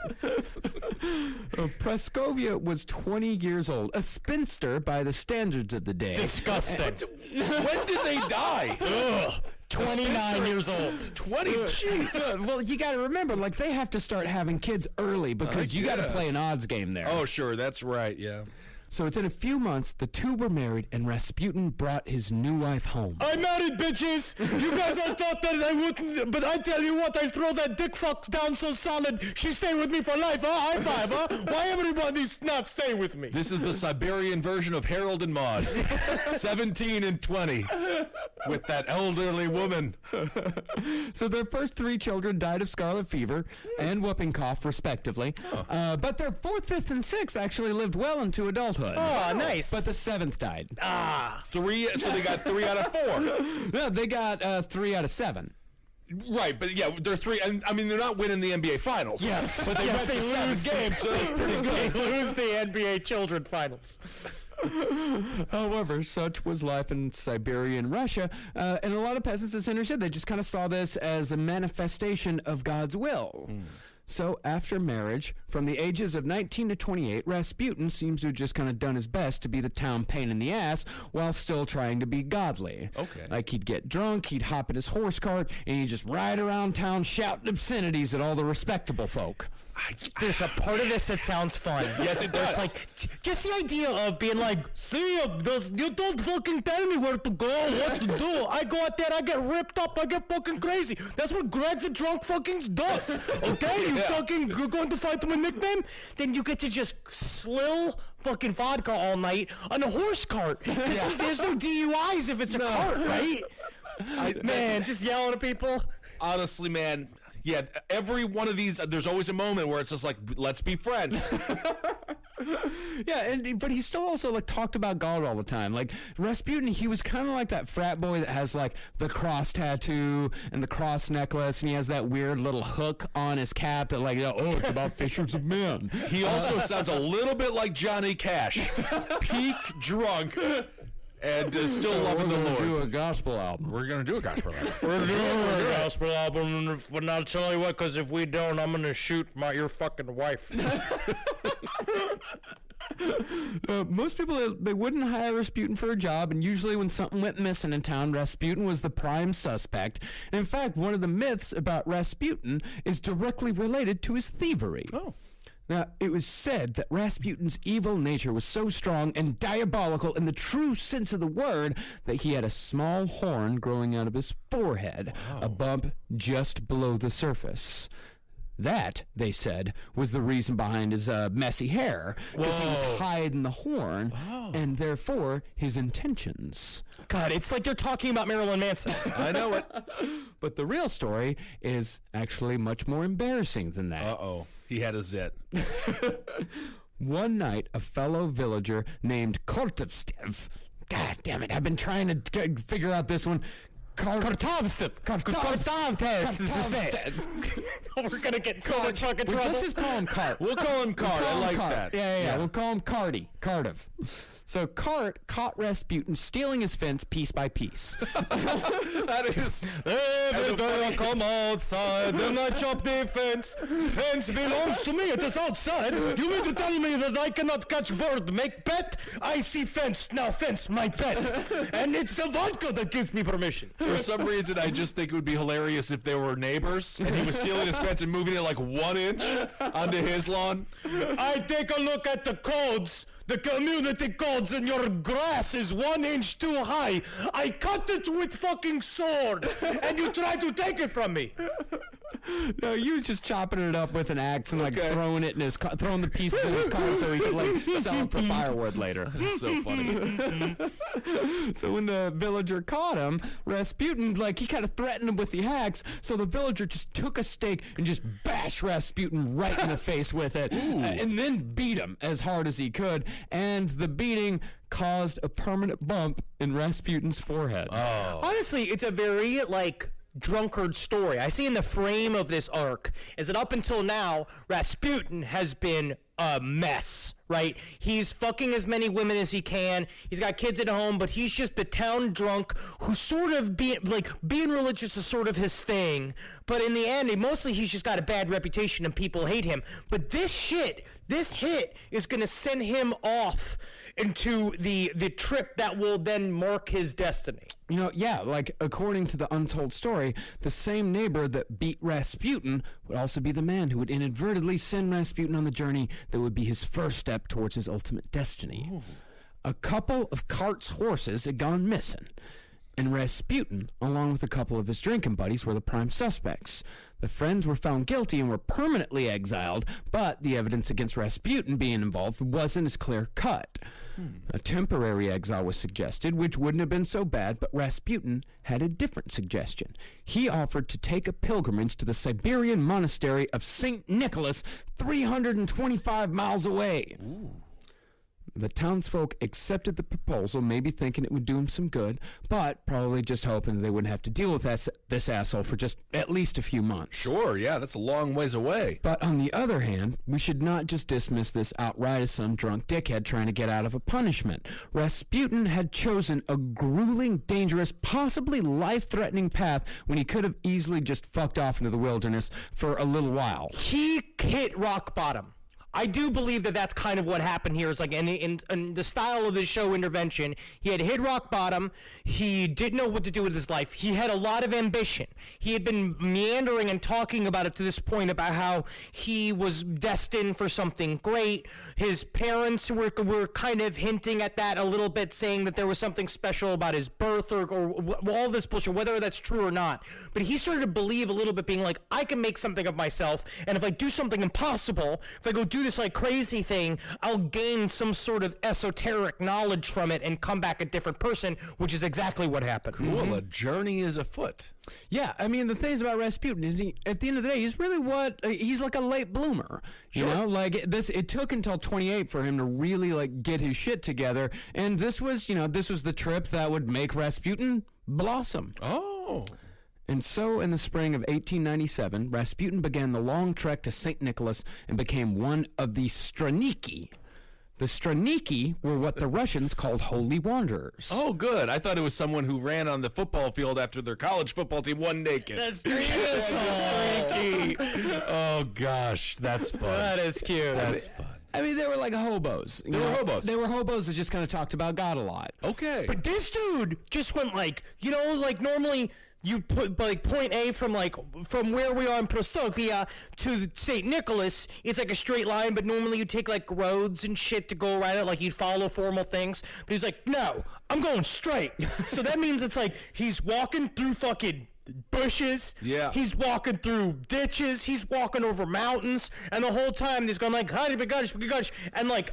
Praskovia was 20 years old, a spinster by the standards of the day. Disgusting. When did they die? Ugh. 29 years old. 20? Jeez. Well, you got to remember, like, they have to start having kids early because you got to play an odds game there. Oh, sure. That's right. Yeah. So within a few months, the two were married, and Rasputin brought his new wife home. I'm married, bitches. You guys all thought that I wouldn't, but I tell you what, I'll throw that dick fuck down so solid, she stay with me for life, huh? High five, huh? Why everybody's not stay with me? This is the Siberian version of Harold and Maude. 17 and 20. With that elderly woman. So their first 3 children died of scarlet fever and whooping cough, respectively. But their 4th, 5th, and 6th actually lived well into adulthood. Oh, nice. But the 7th died. 3, so they got 3 out of 4. No, they got 3 out of 7. Right, but yeah, they're 3. And I mean, they're not winning the NBA Finals. Yes. But they went to 7 games, so that's pretty good. They lose the NBA Children Finals. However, such was life in Siberia and Russia, and a lot of peasants, as Henry said, they just kind of saw this as a manifestation of God's will. So after marriage, from the ages of 19 to 28, Rasputin seems to have just kind of done his best to be the town pain in the ass while still trying to be godly. Okay. Like he'd get drunk, he'd hop in his horse cart, and he'd just ride around town shouting obscenities at all the respectable folk. There's a part of this that sounds fun. Yes, it does. It's like, just the idea of being like, see, you don't fucking tell me where to go, what to do. I go out there, I get ripped up, I get fucking crazy. That's what Greg the drunk fucking does. Okay? You fucking, you're going to fight him a nickname? Then you get to just slill fucking vodka all night on a horse cart. Yeah. There's no DUIs if it's a cart, right? Man, just yelling at people. Honestly, man, yeah, every one of these, there's always a moment where it's just like, let's be friends. Yeah, but he still also like talked about God all the time. Like Rasputin, he was kind of like that frat boy that has like the cross tattoo and the cross necklace, and he has that weird little hook on his cap that like, oh, it's about fishers of men. He also sounds a little bit like Johnny Cash, peak drunk. And still loving the Lord. We're going to do a gospel album. We're going to do a gospel album. We're doing a gospel album, but I'll tell you what, because if we don't, I'm going to shoot your fucking wife. Most people, they wouldn't hire Rasputin for a job, and usually when something went missing in town, Rasputin was the prime suspect. And in fact, one of the myths about Rasputin is directly related to his thievery. Oh. Now, it was said that Rasputin's evil nature was so strong and diabolical in the true sense of the word that he had a small horn growing out of his forehead, a bump just below the surface. That, they said, was the reason behind his messy hair, because he was hiding the horn, and therefore his intentions. God, it's like they're talking about Marilyn Manson. I know it. But the real story is actually much more embarrassing than that. Uh-oh. He had a zit. One night, a fellow villager named Kortovstev, God damn it, I've been trying to figure out this one. Kortovstev. We're going to get in so much fucking trouble. Let's just call him Cart. We'll call him Cart. I like that. Yeah. We'll call him Carty. Cardiff. So Cart caught Rasputin stealing his fence piece by piece. That is. Every day I come outside, then I chop the fence. Fence belongs to me. It is outside. You mean to tell me that I cannot catch bird, make pet? I see fence, now fence, my pet. And it's the vodka that gives me permission. For some reason, I just think it would be hilarious if they were neighbors and he was stealing his fence and moving it like 1 inch onto his lawn. I take a look at the codes. The community codes, and your grass is 1 inch too high. I cut it with fucking sword, and you try to take it from me. No, you was just chopping it up with an axe and like throwing it in his car, throwing the pieces in his car so he could like sell it for firewood later. That's so funny. So when the villager caught him, Rasputin, like, he kind of threatened him with the axe, so the villager just took a stake and just bashed Rasputin right in the face with it, and then beat him as hard as he could, and the beating caused a permanent bump in Rasputin's forehead. Honestly, it's a very, like, drunkard story. I see in the frame of this arc is that up until now, Rasputin has been a mess, right? He's fucking as many women as he can. He's got kids at home, but he's just the town drunk who sort of being religious is sort of his thing. But in the end, he's just got a bad reputation and people hate him. But this hit is going to send him off into the trip that will then mark his destiny. You know, yeah, like, according to the untold story, the same neighbor that beat Rasputin would also be the man who would inadvertently send Rasputin on the journey that would be his first step towards his ultimate destiny. Ooh. A couple of Cart's horses had gone missing, and Rasputin, along with a couple of his drinking buddies, were the prime suspects. The friends were found guilty and were permanently exiled, but the evidence against Rasputin being involved wasn't as clear-cut. A temporary exile was suggested, which wouldn't have been so bad, but Rasputin had a different suggestion. He offered to take a pilgrimage to the Siberian monastery of St. Nicholas, 325 miles away. Ooh. The townsfolk accepted the proposal, maybe thinking it would do him some good, but probably just hoping they wouldn't have to deal with this asshole for just at least a few months. Sure, yeah, that's a long ways away. But on the other hand, we should not just dismiss this outright as some drunk dickhead trying to get out of a punishment. Rasputin had chosen a grueling, dangerous, possibly life-threatening path when he could have easily just fucked off into the wilderness for a little while. He hit rock bottom. I do believe that that's kind of what happened here. It's like in the style of the show Intervention, he had hit rock bottom. He didn't know what to do with his life. He had a lot of ambition. He had been meandering and talking about it to this point about how he was destined for something great. His parents were kind of hinting at that a little bit, saying that there was something special about his birth or all this bullshit, whether that's true or not. But he started to believe a little bit, being like, I can make something of myself, and if I do something impossible, if I go do this like crazy thing, I'll gain some sort of esoteric knowledge from it and come back a different person, which is exactly what happened. Cool, a journey is afoot. Yeah, I mean, the things about Rasputin is at the end of the day, he's really he's like a late bloomer. Sure. You know, like it took until 28 for him to really like get his shit together, and this was the trip that would make Rasputin blossom. Oh. And so, in the spring of 1897, Rasputin began the long trek to St. Nicholas and became one of the Straniki. The Straniki were what the Russians called holy wanderers. Oh, good. I thought it was someone who ran on the football field after their college football team won naked. The Straniki. Oh, gosh. That's fun. That is cute. That's fun. I mean, they were like hobos. They were hobos. They were hobos that just kind of talked about God a lot. Okay. But this dude just went like normally you put like point A from where we are in Prostopia to St. Nicholas, it's like a straight line, but normally you take like roads and shit to go around it, like you'd follow formal things. But he's like, no, I'm going straight. So that means it's like he's walking through fucking bushes. Yeah. He's walking through ditches. He's walking over mountains, and the whole time he's going like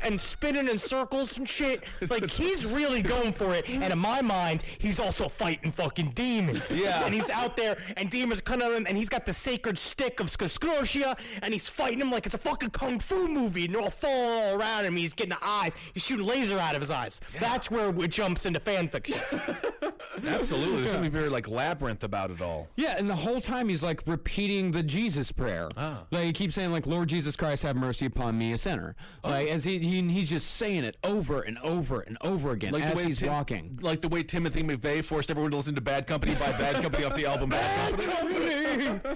and spinning in circles and shit. Like he's really going for it. And in my mind, he's also fighting fucking demons. Yeah. And he's out there, and demons come at him, and he's got the sacred stick of Skroshia, and he's fighting him like it's a fucking kung fu movie, and they're all falling all around him. He's getting the eyes. He's shooting laser out of his eyes. Yeah. That's where it jumps into fan fiction. Absolutely. There's something very like labyrinth about it all. Yeah, and the whole time he's like repeating the Jesus prayer. Like he keeps saying like, Lord Jesus Christ, have mercy upon me, a sinner. Like as he's just saying it over and over and over again Like as he's walking. Like the way Timothy McVeigh forced everyone to listen to Bad Company by Bad Company off the album Bad Company.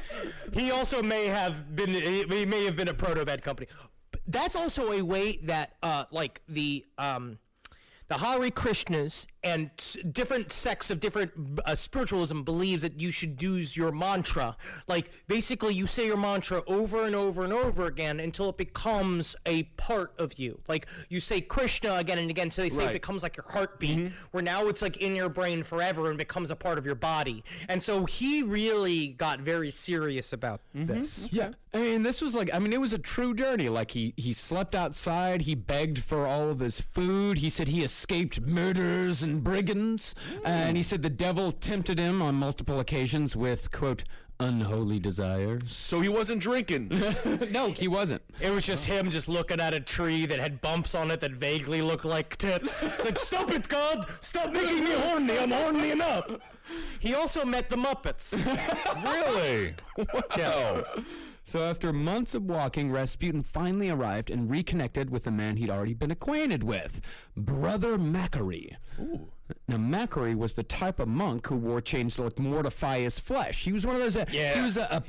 He also may have been a proto Bad Company. But that's also a way that like the Hare Krishnas and different sects of different spiritualism believes that you should use your mantra. Like, basically, you say your mantra over and over and over again until it becomes a part of you. Like, you say Krishna again and again, so they say it becomes like your heartbeat, where now it's like in your brain forever and becomes a part of your body. And so he really got very serious about this. Yeah. I mean, this was like, it was a true journey. Like, he slept outside. He begged for all of his food. He said he escaped murders and brigands. And he said the devil tempted him on multiple occasions with, quote, unholy desires. So he wasn't drinking. No, he wasn't. It was just him just looking at a tree that had bumps on it that vaguely looked like tits. It's like, stop it, God! Stop making me horny! I'm horny enough! He also met the Muppets. Really? Wow. Yes. So after months of walking, Rasputin finally arrived and reconnected with a man he'd already been acquainted with, Brother Macquarie. Ooh. Now, Macquarie was the type of monk who wore chains to mortify his flesh. He was one of those. He was a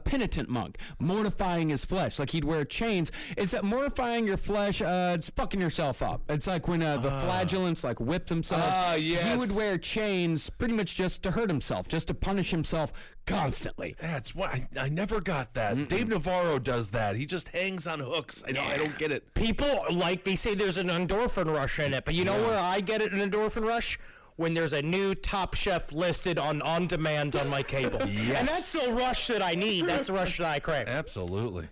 penitent monk, mortifying his flesh. Like he'd wear chains. It's that mortifying your flesh. It's fucking yourself up. It's like when the flagellants like whip themselves. Yes. He would wear chains pretty much just to hurt himself, just to punish himself constantly. That's why I never got that. Dave Navarro does that. He just hangs on hooks. I don't get it. People, like, they say there's an endorphin rush in it, but you know where I get an endorphin rush? When there's a new Top Chef listed on demand on my cable. Yes. And that's the rush that I need. That's the rush that I crave. Absolutely.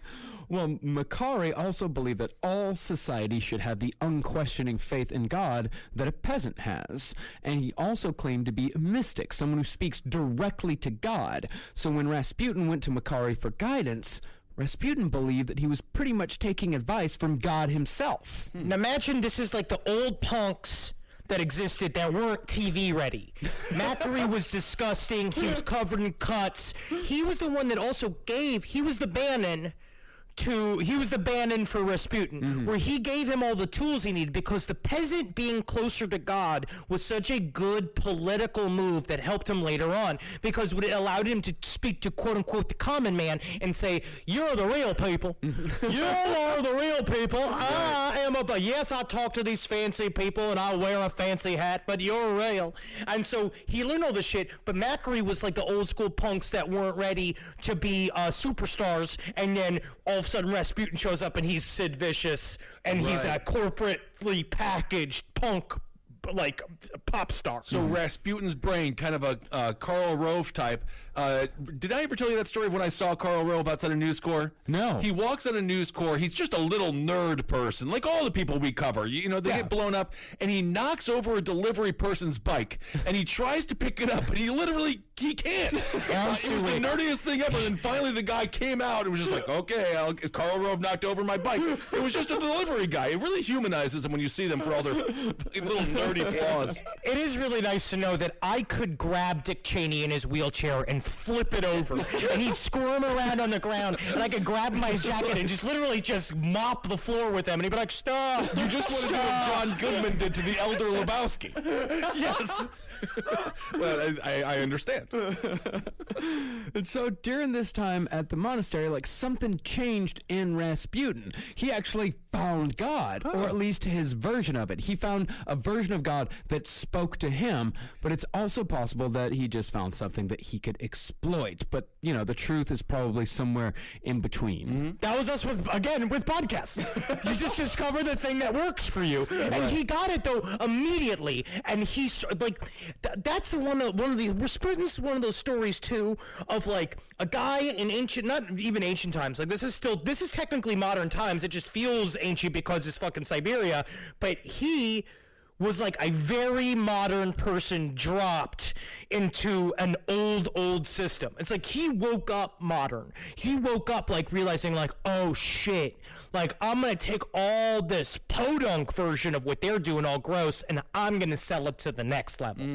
Well, Macquarie also believed that all society should have the unquestioning faith in God that a peasant has. And he also claimed to be a mystic, someone who speaks directly to God. So when Rasputin went to Macquarie for guidance, Rasputin believed that he was pretty much taking advice from God himself. Now imagine this is like the old punks that existed that weren't TV ready. Macquarie was disgusting. He was covered in cuts. He was the one that also he was the Bannon for Rasputin, where he gave him all the tools he needed, because the peasant being closer to God was such a good political move that helped him later on, because it allowed him to speak to quote-unquote the common man and say, you're the real people. You are the real people. I am yes, I talk to these fancy people and I wear a fancy hat, but you're real. And so he learned all this shit, but Macquarie was like the old school punks that weren't ready to be superstars, and then all of a sudden Rasputin shows up and he's Sid Vicious and he's a corporately packaged punk like pop star. So Rasputin's brain, kind of a Karl Rove type. Did I ever tell you that story of when I saw Karl Rove outside a News Corps? No. He walks on a News Corps. He's just a little nerd person, like all the people we cover. They get blown up, and he knocks over a delivery person's bike, and he tries to pick it up, but he can't. It was the nerdiest thing ever. And finally, the guy came out and was just like, okay, Karl Rove knocked over my bike. It was just a delivery guy. It really humanizes them when you see them for all their little nerdy flaws. It is really nice to know that I could grab Dick Cheney in his wheelchair and flip it over, and he'd squirm around on the ground, and I could grab my jacket and just literally just mop the floor with him, and he'd be like, stop. You just want to do what John Goodman did to the elder Lebowski. Yes. Well, I understand. And so during this time at the monastery, like something changed in Rasputin. He actually found God, or at least his version of it. He found a version of God that spoke to him, but it's also possible that he just found something that he could exploit. But, the truth is probably somewhere in between. That was us with podcasts. You just discover the thing that works for you. And he got it, though, immediately. And he's like, that's one of the Rasputin's one of those stories, too, of like a guy in not even ancient times. Like this is technically modern times. It just feels ancient because it's fucking Siberia. But he was like a very modern person dropped into an old system. It's like he woke up modern. He woke up like realizing like, oh shit, like I'm gonna take all this podunk version of what they're doing all gross and I'm gonna sell it to the next level.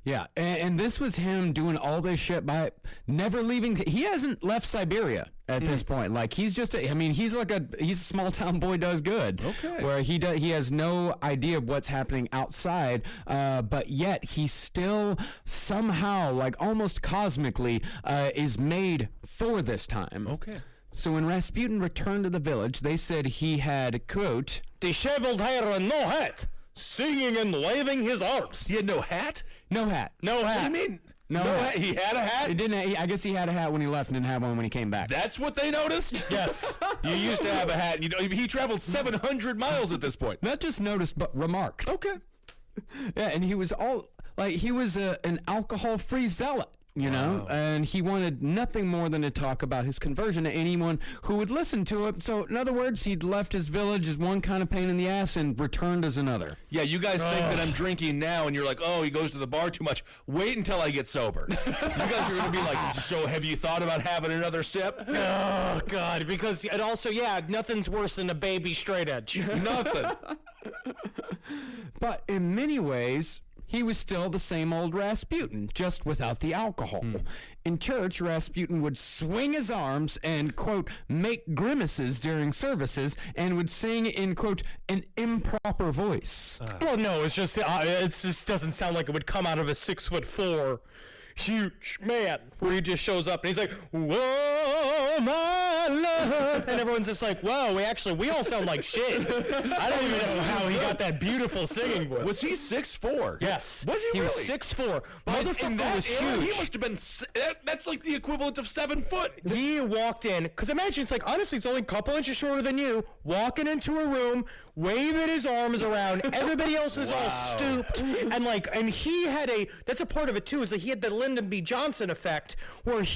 Yeah, and this was him doing all this shit by never leaving. He hasn't left Siberia at this point. Like he's just he's a small town boy does good. Okay. Where he has no idea of what's happening outside, but yet he still somehow, like almost cosmically, is made for this time. Okay. So when Rasputin returned to the village, they said he had, quote, Disheveled hair and no hat, singing and waving his arms. He had no hat? no hat. No hat. What do you mean? No hat. He had a hat? He didn't. I guess he had a hat when he left and didn't have one when he came back. That's what they noticed? Yes. You used to have a hat. He traveled 700 miles at this point. Not just noticed, but remarked. Okay. Yeah, and he was an alcohol-free zealot, you know, and he wanted nothing more than to talk about his conversion to anyone who would listen to it. So, in other words, he'd left his village as one kind of pain in the ass and returned as another. Yeah, you guys think that I'm drinking now, and you're like, oh, he goes to the bar too much. Wait until I get sober. You guys are going to be like, so have you thought about having another sip? Oh, God, because it also, nothing's worse than a baby straight edge. Nothing. But in many ways, he was still the same old Rasputin, just without the alcohol. In church, Rasputin would swing his arms and, quote, make grimaces during services and would sing in, quote, an improper voice. Well, no, it just doesn't sound like it would come out of a 6'4" huge man where he just shows up and he's like, whoa, my love, and everyone's just like, whoa, we all sound like shit. I don't even know how he got that beautiful singing voice. Was he 6'4"? Yes. Was he really? Was 6'4". In Motherfucker that was era, huge. He must have been, that's like the equivalent of 7 foot. He walked in, because imagine, it's like, honestly, it's only a couple inches shorter than you, walking into a room, waving his arms around, everybody else is all stooped, and he had that's a part of it too, is that he had the Lyndon B. Johnson effect, where